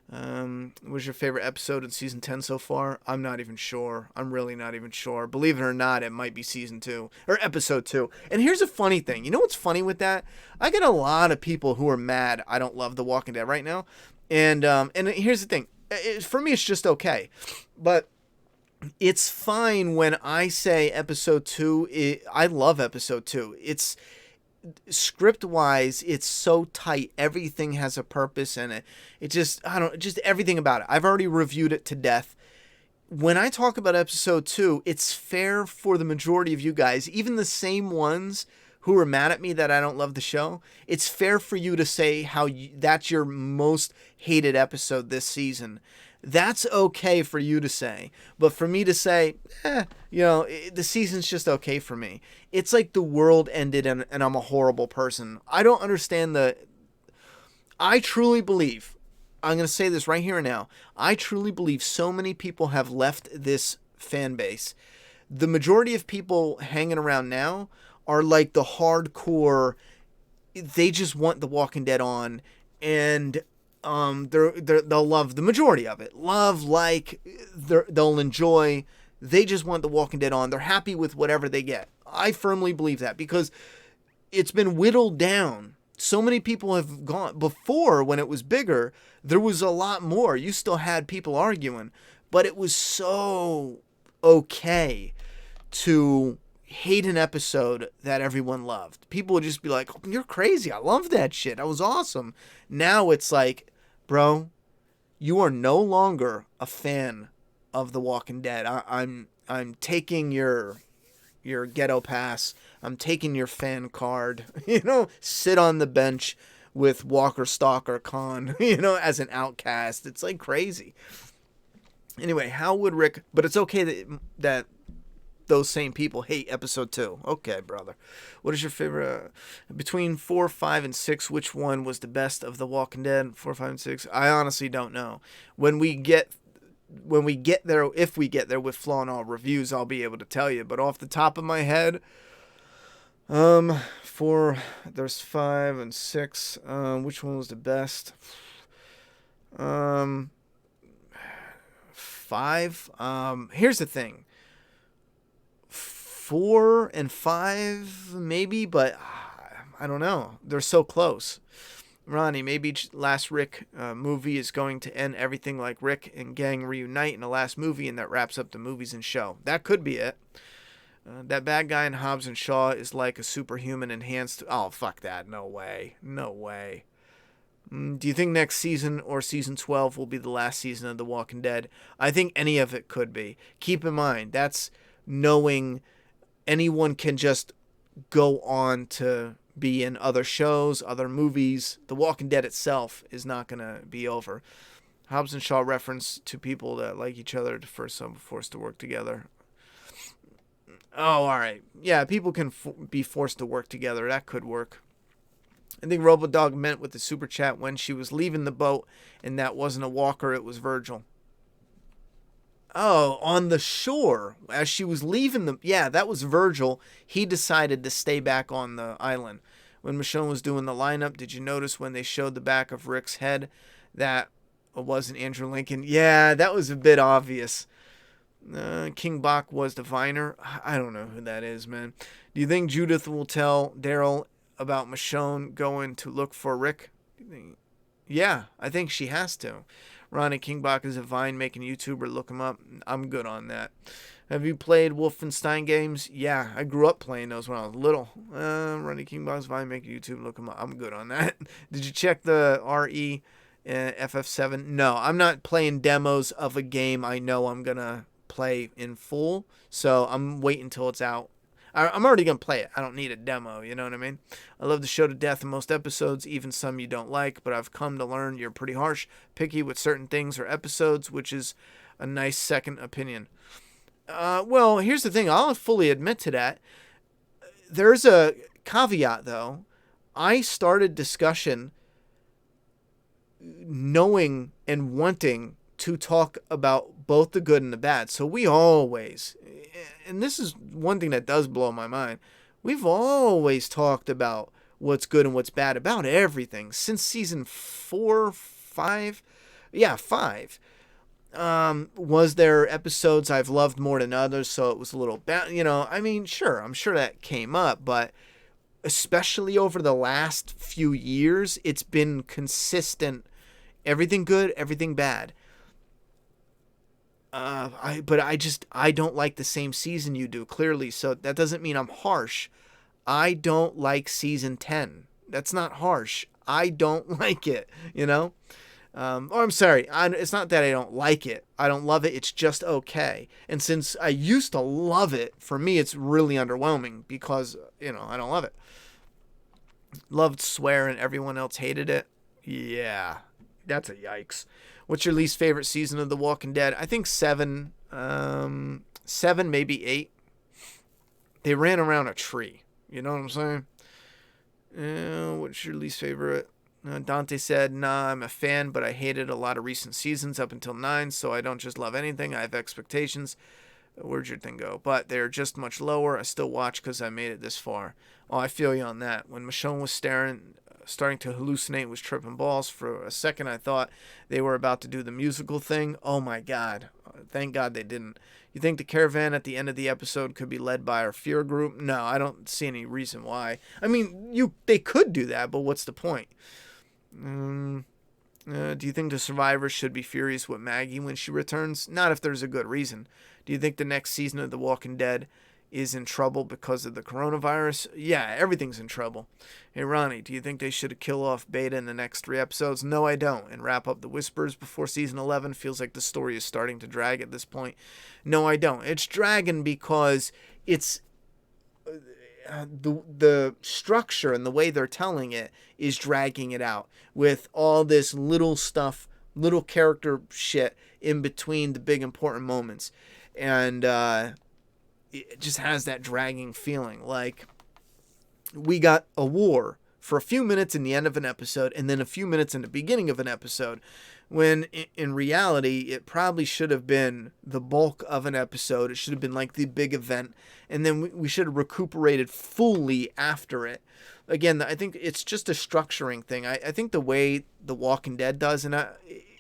What was your favorite episode in season 10 so far? I'm not even sure. I'm really not even sure. Believe it or not, it might be season 2 or episode 2. And here's a funny thing. You know what's funny with that? I get a lot of people who are mad I don't love The Walking Dead right now. And here's the thing. For me, it's just okay. But it's fine when I say episode 2. I love episode 2. It's script wise, it's so tight. Everything has a purpose in it. It just everything about it. I've already reviewed it to death. When I talk about episode 2, it's fair for the majority of you guys, even the same ones who are mad at me that I don't love the show. It's fair for you to say that's your most hated episode this season. That's okay for you to say. But for me to say, the season's just okay for me. It's like the world ended and I'm a horrible person. I don't understand I truly believe, I'm going to say this right here and now, I truly believe so many people have left this fan base. The majority of people hanging around now are like the hardcore, they just want The Walking Dead on, and they'll love the majority of it. They'll enjoy. They just want The Walking Dead on. They're happy with whatever they get. I firmly believe that because it's been whittled down. So many people have gone. Before, when it was bigger, there was a lot more. You still had people arguing, but it was so okay to hate an episode that everyone loved. People would just be like, oh, you're crazy. I love that shit. That was awesome. Now it's like, bro, you are no longer a fan of The Walking Dead. I'm taking your ghetto pass. I'm taking your fan card. Sit on the bench with Walker Stalker Khan, as an outcast. It's like crazy. Anyway, how would Rick? But it's okay that those same people hate episode 2. Okay, brother. What is your favorite? Between 4, 5, and 6, which one was the best of The Walking Dead? 4, 5, and 6. I honestly don't know. When we get there, if we get there with flaw and all reviews, I'll be able to tell you. But off the top of my head, 4, there's 5 and 6. Which one was the best? 5. Here's the thing. 4 and 5 maybe, but I don't know. They're so close. Ronnie, maybe last Rick movie is going to end everything like Rick and gang reunite in the last movie, and that wraps up the movies and show. That could be it. That bad guy in Hobbs and Shaw is like a superhuman enhanced... Oh, fuck that. No way. No way. Do you think next season or season 12 will be the last season of The Walking Dead? I think any of it could be. Keep in mind, that's knowing anyone can just go on to be in other shows, other movies. The Walking Dead itself is not going to be over. Hobbs and Shaw reference to people that like each other to first some forced to work together. Oh, all right. Yeah, people can be forced to work together. That could work. I think Robodog meant with the super chat when she was leaving the boat, and that wasn't a walker, it was Virgil. Oh, on the shore, as she was leaving the... Yeah, that was Virgil. He decided to stay back on the island. When Michonne was doing the lineup, did you notice when they showed the back of Rick's head that it wasn't Andrew Lincoln? Yeah, that was a bit obvious. King Bach was the Viner. I don't know who that is, man. Do you think Judith will tell Daryl about Michonne going to look for Rick? Yeah, I think she has to. Ronnie Kingbach is a Vine making YouTuber. Look him up. I'm good on that. Have you played Wolfenstein games? Yeah, I grew up playing those when I was little. Ronnie Kingbach's Vine making YouTube. Look him up. I'm good on that. Did you check the RE FF7? No, I'm not playing demos of a game I know I'm going to play in full. So I'm waiting until it's out. I'm already going to play it. I don't need a demo, you know what I mean? I love the show to death in most episodes, even some you don't like, but I've come to learn you're pretty harsh, picky with certain things or episodes, which is a nice second opinion. Well, here's the thing. I'll fully admit to that. There's a caveat, though. I started discussion knowing and wanting to talk about both the good and the bad. So we always, and this is one thing that does blow my mind, we've always talked about what's good and what's bad about everything since season 4, 5. Yeah, 5. Was there episodes I've loved more than others, so it was a little bad, I mean, sure, I'm sure that came up, but especially over the last few years, it's been consistent. Everything good, everything bad. I don't like the same season you do, clearly, so that doesn't mean I'm harsh. I don't like season 10. That's not harsh. I don't like it, Or I'm sorry, it's not that I don't like it. I don't love it. It's just okay. And since I used to love it, for me, it's really underwhelming because, I don't love it. Loved Swear and everyone else hated it. Yeah, that's a yikes. What's your least favorite season of The Walking Dead? I think 7. 7, maybe 8. They ran around a tree. You know what I'm saying? What's your least favorite? Dante said, nah, I'm a fan, but I hated a lot of recent seasons up until 9, so I don't just love anything. I have expectations. Where'd your thing go? But they're just much lower. I still watch because I made it this far. Oh, I feel you on that. When Michonne was starting to hallucinate, was tripping balls. For a second, I thought they were about to do the musical thing. Oh, my God. Thank God they didn't. You think the caravan at the end of the episode could be led by our fear group? No, I don't see any reason why. I mean, they could do that, but what's the point? Do you think the survivors should be furious with Maggie when she returns? Not if there's a good reason. Do you think the next season of The Walking Dead is in trouble because of the coronavirus. Yeah, everything's in trouble. Hey, Ronnie, do you think they should kill off Beta in the next 3 episodes? No, I don't. And wrap up the Whispers before season 11? Feels like the story is starting to drag at this point. No, I don't. It's dragging because it's the structure and the way they're telling it is dragging it out with all this little stuff, little character shit in between the big important moments. And it just has that dragging feeling. Like, we got a war for a few minutes in the end of an episode and then a few minutes in the beginning of an episode, when in reality it probably should have been the bulk of an episode. It should have been like the big event, and then we should have recuperated fully after it. Again, I think it's just a structuring thing. I think the way The Walking Dead does, and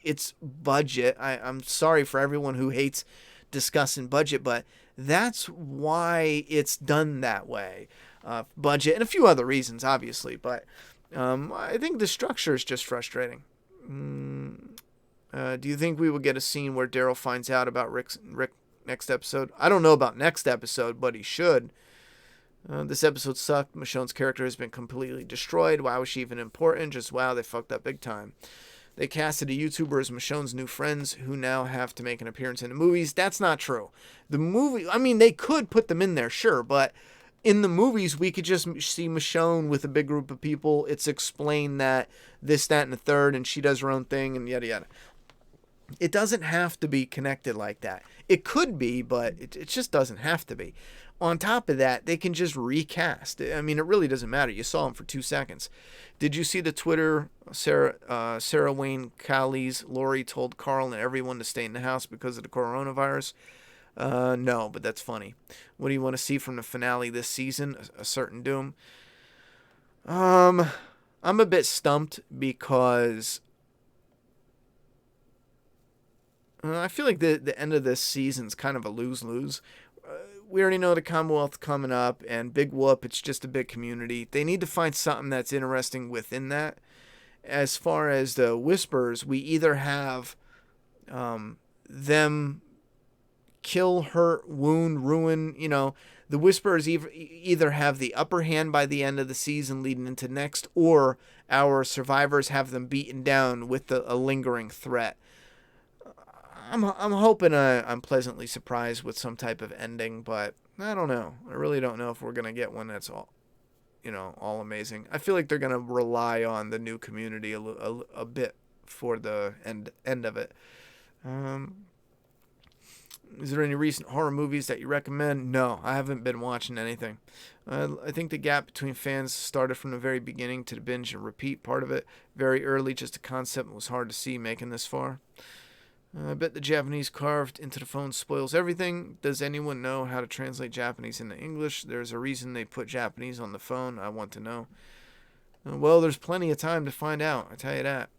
it's budget. I'm sorry for everyone who hates discussing budget, but that's why it's done that way. Budget and a few other reasons, obviously, but I think the structure is just frustrating. Do you think we will get a scene where Daryl finds out about Rick next episode? I don't know about next episode, but he should. This episode sucked. Michonne's character has been completely destroyed. Why was she even important? Just wow, they fucked up big time. They casted a YouTuber as Michonne's new friends who now have to make an appearance in the movies. That's not true. The movie, I mean, they could put them in there, sure, but in the movies, we could just see Michonne with a big group of people. It's explained that this, that, and the third, and she does her own thing, and yada, yada. It doesn't have to be connected like that. It could be, but it just doesn't have to be. On top of that, they can just recast. I mean, it really doesn't matter. You saw them for 2 seconds. Did you see the Twitter, Sarah Wayne Callies? Lori told Carl and everyone to stay in the house because of the coronavirus. No, but that's funny. What do you want to see from the finale this season? A certain doom. I'm a bit stumped because I feel like the end of this season's kind of a lose-lose. We already know the Commonwealth coming up, and big whoop, it's just a big community. They need to find something that's interesting within that. As far as the Whispers, we either have them kill, hurt, wound, ruin, the Whisperers either have the upper hand by the end of the season leading into next, or our survivors have them beaten down with a lingering threat. I'm hoping I'm pleasantly surprised with some type of ending, but I don't know. I really don't know if we're going to get one that's all amazing. I feel like they're going to rely on the new community a bit for the end of it. Is there any recent horror movies that you recommend? No, I haven't been watching anything. I think the gap between fans started from the very beginning to the binge and repeat part of it. Very early, just a concept was hard to see making this far. I bet the Japanese carved into the phone spoils everything. Does anyone know how to translate Japanese into English? There's a reason they put Japanese on the phone. I want to know. Well, there's plenty of time to find out. I tell you that.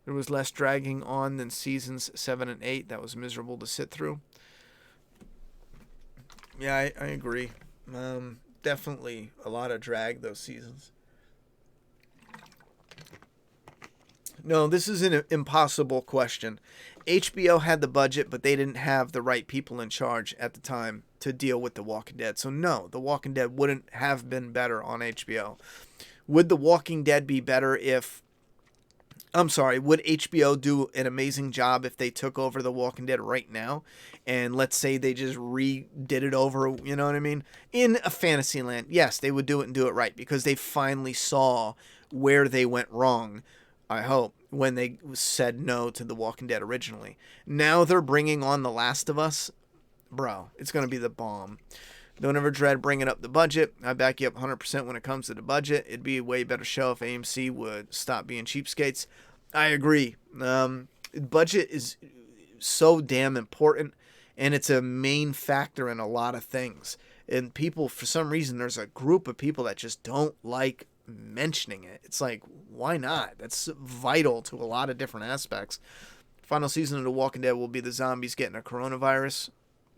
There was less dragging on than seasons 7 and 8. That was miserable to sit through. Yeah, I agree. Definitely a lot of drag those seasons. No, this is an impossible question. HBO had the budget, but they didn't have the right people in charge at the time to deal with The Walking Dead. So no, The Walking Dead wouldn't have been better on HBO. Would The Walking Dead be better would HBO do an amazing job if they took over The Walking Dead right now? And let's say they just redid it over, you know what I mean? In a fantasy land, yes, they would do it and do it right because they finally saw where they went wrong, I hope, when they said no to The Walking Dead originally. Now they're bringing on The Last of Us. Bro, it's going to be the bomb. Don't ever dread bringing up the budget. I back you up 100% when it comes to the budget. It'd be a way better show if AMC would stop being cheapskates. I agree. Budget is so damn important, and it's a main factor in a lot of things. And people, for some reason, there's a group of people that just don't like mentioning it. It's like, why not? That's vital to a lot of different aspects. Final season of The Walking Dead will be the zombies getting a coronavirus.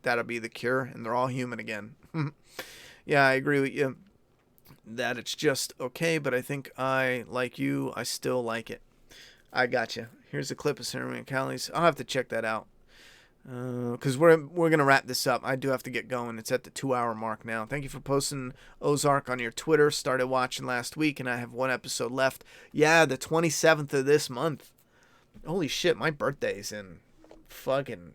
That'll be the cure, and they're all human again. Yeah, I agree with you that it's just okay, but I think I still like it. I got you. Here's a clip of Sarah and Callie's. I'll have to check that out. Because we're going to wrap this up. I do have to get going. It's at the 2-hour mark now. Thank you for posting Ozark on your Twitter. Started watching last week, and I have 1 episode left. Yeah, the 27th of this month. Holy shit, my birthday's in fucking...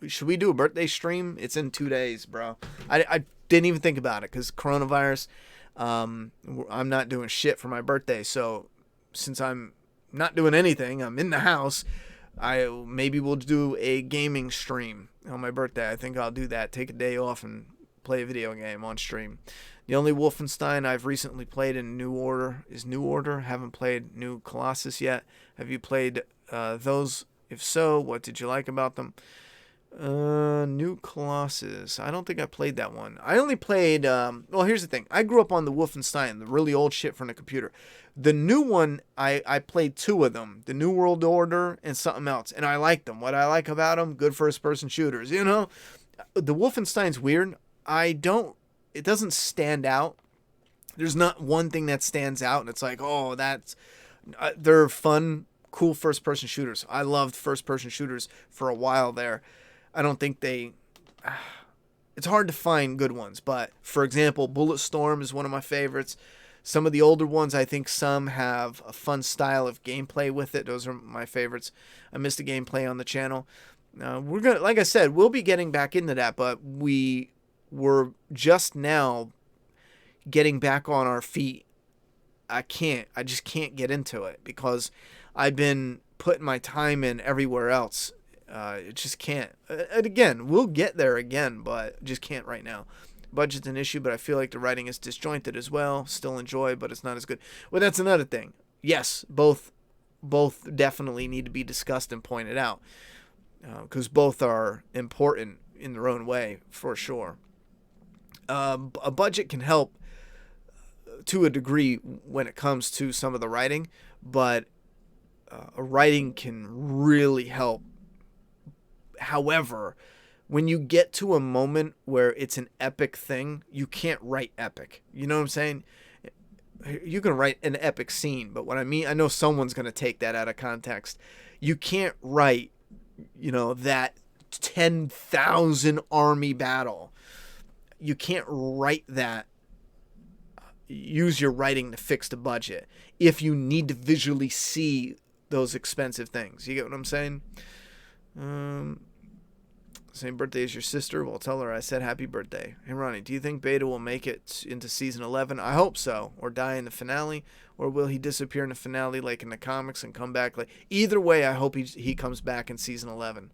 Should we do a birthday stream? It's in 2 days, bro. I didn't even think about it because coronavirus. I'm not doing shit for my birthday. So since I'm not doing anything, I'm in the house... maybe we'll do a gaming stream on my birthday. I think I'll do that. Take a day off and play a video game on stream. The only Wolfenstein I've recently played in New Order is New Order. Haven't played New Colossus yet. Have you played those? If so, what did you like about them? New Colossus. I don't think I played that one. I only played... well, here's the thing. I grew up on the Wolfenstein, the really old shit from the computer. The new one, I played 2 of them. The New World Order and something else. And I liked them. What I like about them, good first-person shooters. You know? The Wolfenstein's weird. It doesn't stand out. There's not one thing that stands out. And it's like, oh, that's... they're fun, cool first-person shooters. I loved first-person shooters for a while there. I don't think they... It's hard to find good ones. But, for example, Bulletstorm is one of my favorites. Some of the older ones, I think some have a fun style of gameplay with it. Those are my favorites. I missed the gameplay on the channel. We're gonna, like I said, we'll be getting back into that, but we were just now getting back on our feet. I just can't get into it because I've been putting my time in everywhere else. It just can't. And again, we'll get there again, but just can't right now. Budget's an issue, but I feel like the writing is disjointed as well. Still enjoy, but it's not as good. Well, that's another thing. Yes, both definitely need to be discussed and pointed out because both are important in their own way, for sure. A budget can help to a degree when it comes to some of the writing, but a writing can really help. However, when you get to a moment where it's an epic thing, you can't write epic. You know what I'm saying? You can write an epic scene, but what I mean, I know someone's going to take that out of context. You can't write, that 10,000 army battle. You can't write that. Use your writing to fix the budget if you need to visually see those expensive things. You get what I'm saying? Same birthday as your sister. Well, tell her I said happy birthday. Hey, Ronnie, do you think Beta will make it into season 11? I hope so. Or die in the finale? Or will he disappear in the finale like in the comics and come back? Either way, I hope he comes back in season 11.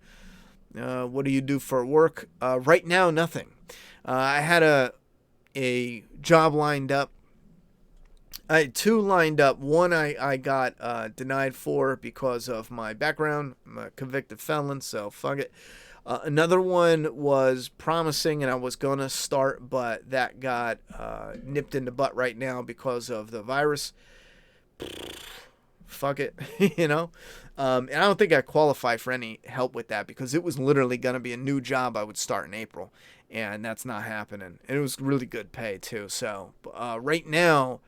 What do you do for work? Right now, nothing. I had a job lined up. I had 2 lined up. One I got denied for because of my background. I'm a convicted felon, so fuck it. Another one was promising, and I was going to start, but that got nipped in the butt right now because of the virus. Fuck it, And I don't think I qualify for any help with that because it was literally going to be a new job I would start in April, and that's not happening. And it was really good pay, too. So right now,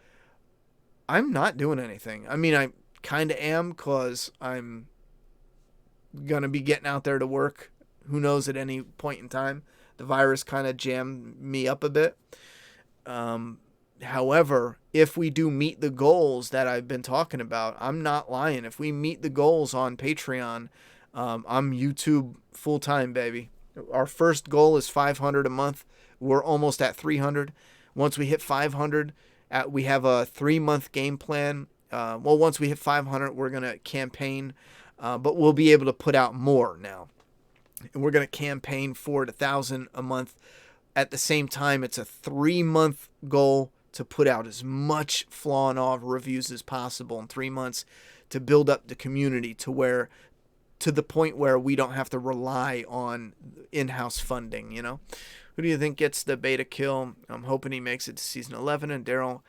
I'm not doing anything. I mean, I kind of am because I'm going to be getting out there to work. Who knows at any point in time. The virus kind of jammed me up a bit. However, if we do meet the goals that I've been talking about, I'm not lying. If we meet the goals on Patreon, I'm YouTube full-time, baby. Our first goal is 500 a month. We're almost at 300. Once we hit 500, we have a 3-month game plan. Once we hit 500, we're going to campaign, but we'll be able to put out more now. And we're going to campaign for 1,000 a month. At the same time, it's a 3-month goal to put out as much flaw and all reviews as possible in 3 months to build up the community to the point where we don't have to rely on in-house funding, Who do you think gets the beta kill? I'm hoping he makes it to season 11. And Daryl,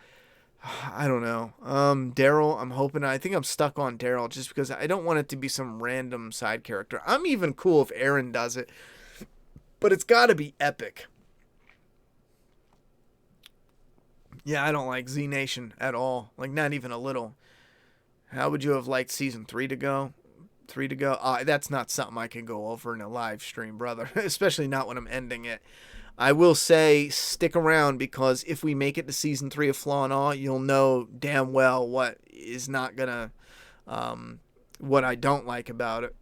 I don't know. Daryl, I think I'm stuck on Daryl just because I don't want it to be some random side character. I'm even cool if Aaron does it, but it's got to be epic. Yeah, I don't like Z Nation at all. Not even a little. How would you have liked season 3 to go? 3 to go. That's not something I can go over in a live stream, brother, especially not when I'm ending it. I will say stick around, because if we make it to season 3 of Flaw and Awe, you'll know damn well what is not gonna, what I don't like about it.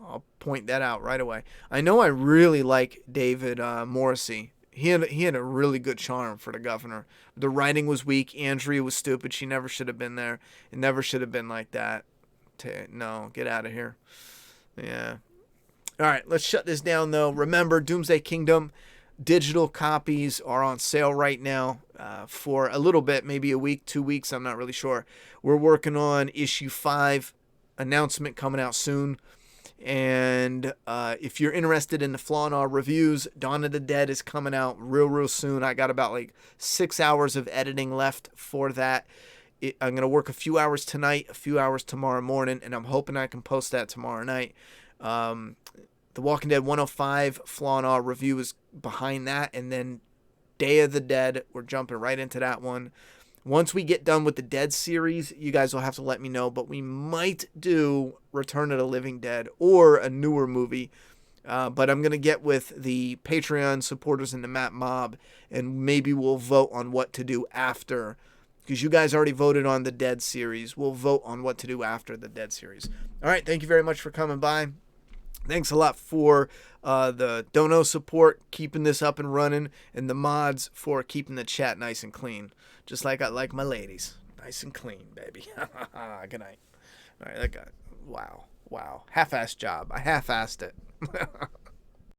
I'll point that out right away. I know I really like David Morrissey. He had a really good charm for the governor. The writing was weak. Andrea was stupid. She never should have been there. It never should have been like that. No, get out of here. Yeah. All right, let's shut this down, though. Remember, Doomsday Kingdom digital copies are on sale right now for a little bit, maybe a week, 2 weeks. I'm not really sure. We're working on issue 5, announcement coming out soon. And if you're interested in the Flaw and Awe reviews, Dawn of the Dead is coming out real soon. I got about like 6 hours of editing left for that. I'm going to work a few hours tonight, a few hours tomorrow morning, and I'm hoping I can post that tomorrow night. The Walking Dead 105 Flaw and Awe review is behind that, and then Day of the Dead, we're jumping right into that one. Once we get done with the Dead series, you guys will have to let me know, but we might do Return of the Living Dead or a newer movie. But I'm going to get with the Patreon supporters and the Matt Mob, and maybe we'll vote on what to do after, because you guys already voted on the Dead series. We'll vote on what to do after the Dead series. All right, thank you very much for coming by. Thanks a lot for the dono support, keeping this up and running, and the mods for keeping the chat nice and clean. Just like I like my ladies. Nice and clean, baby. Good night. All right, that guy. Wow. Half-assed job. I half-assed it.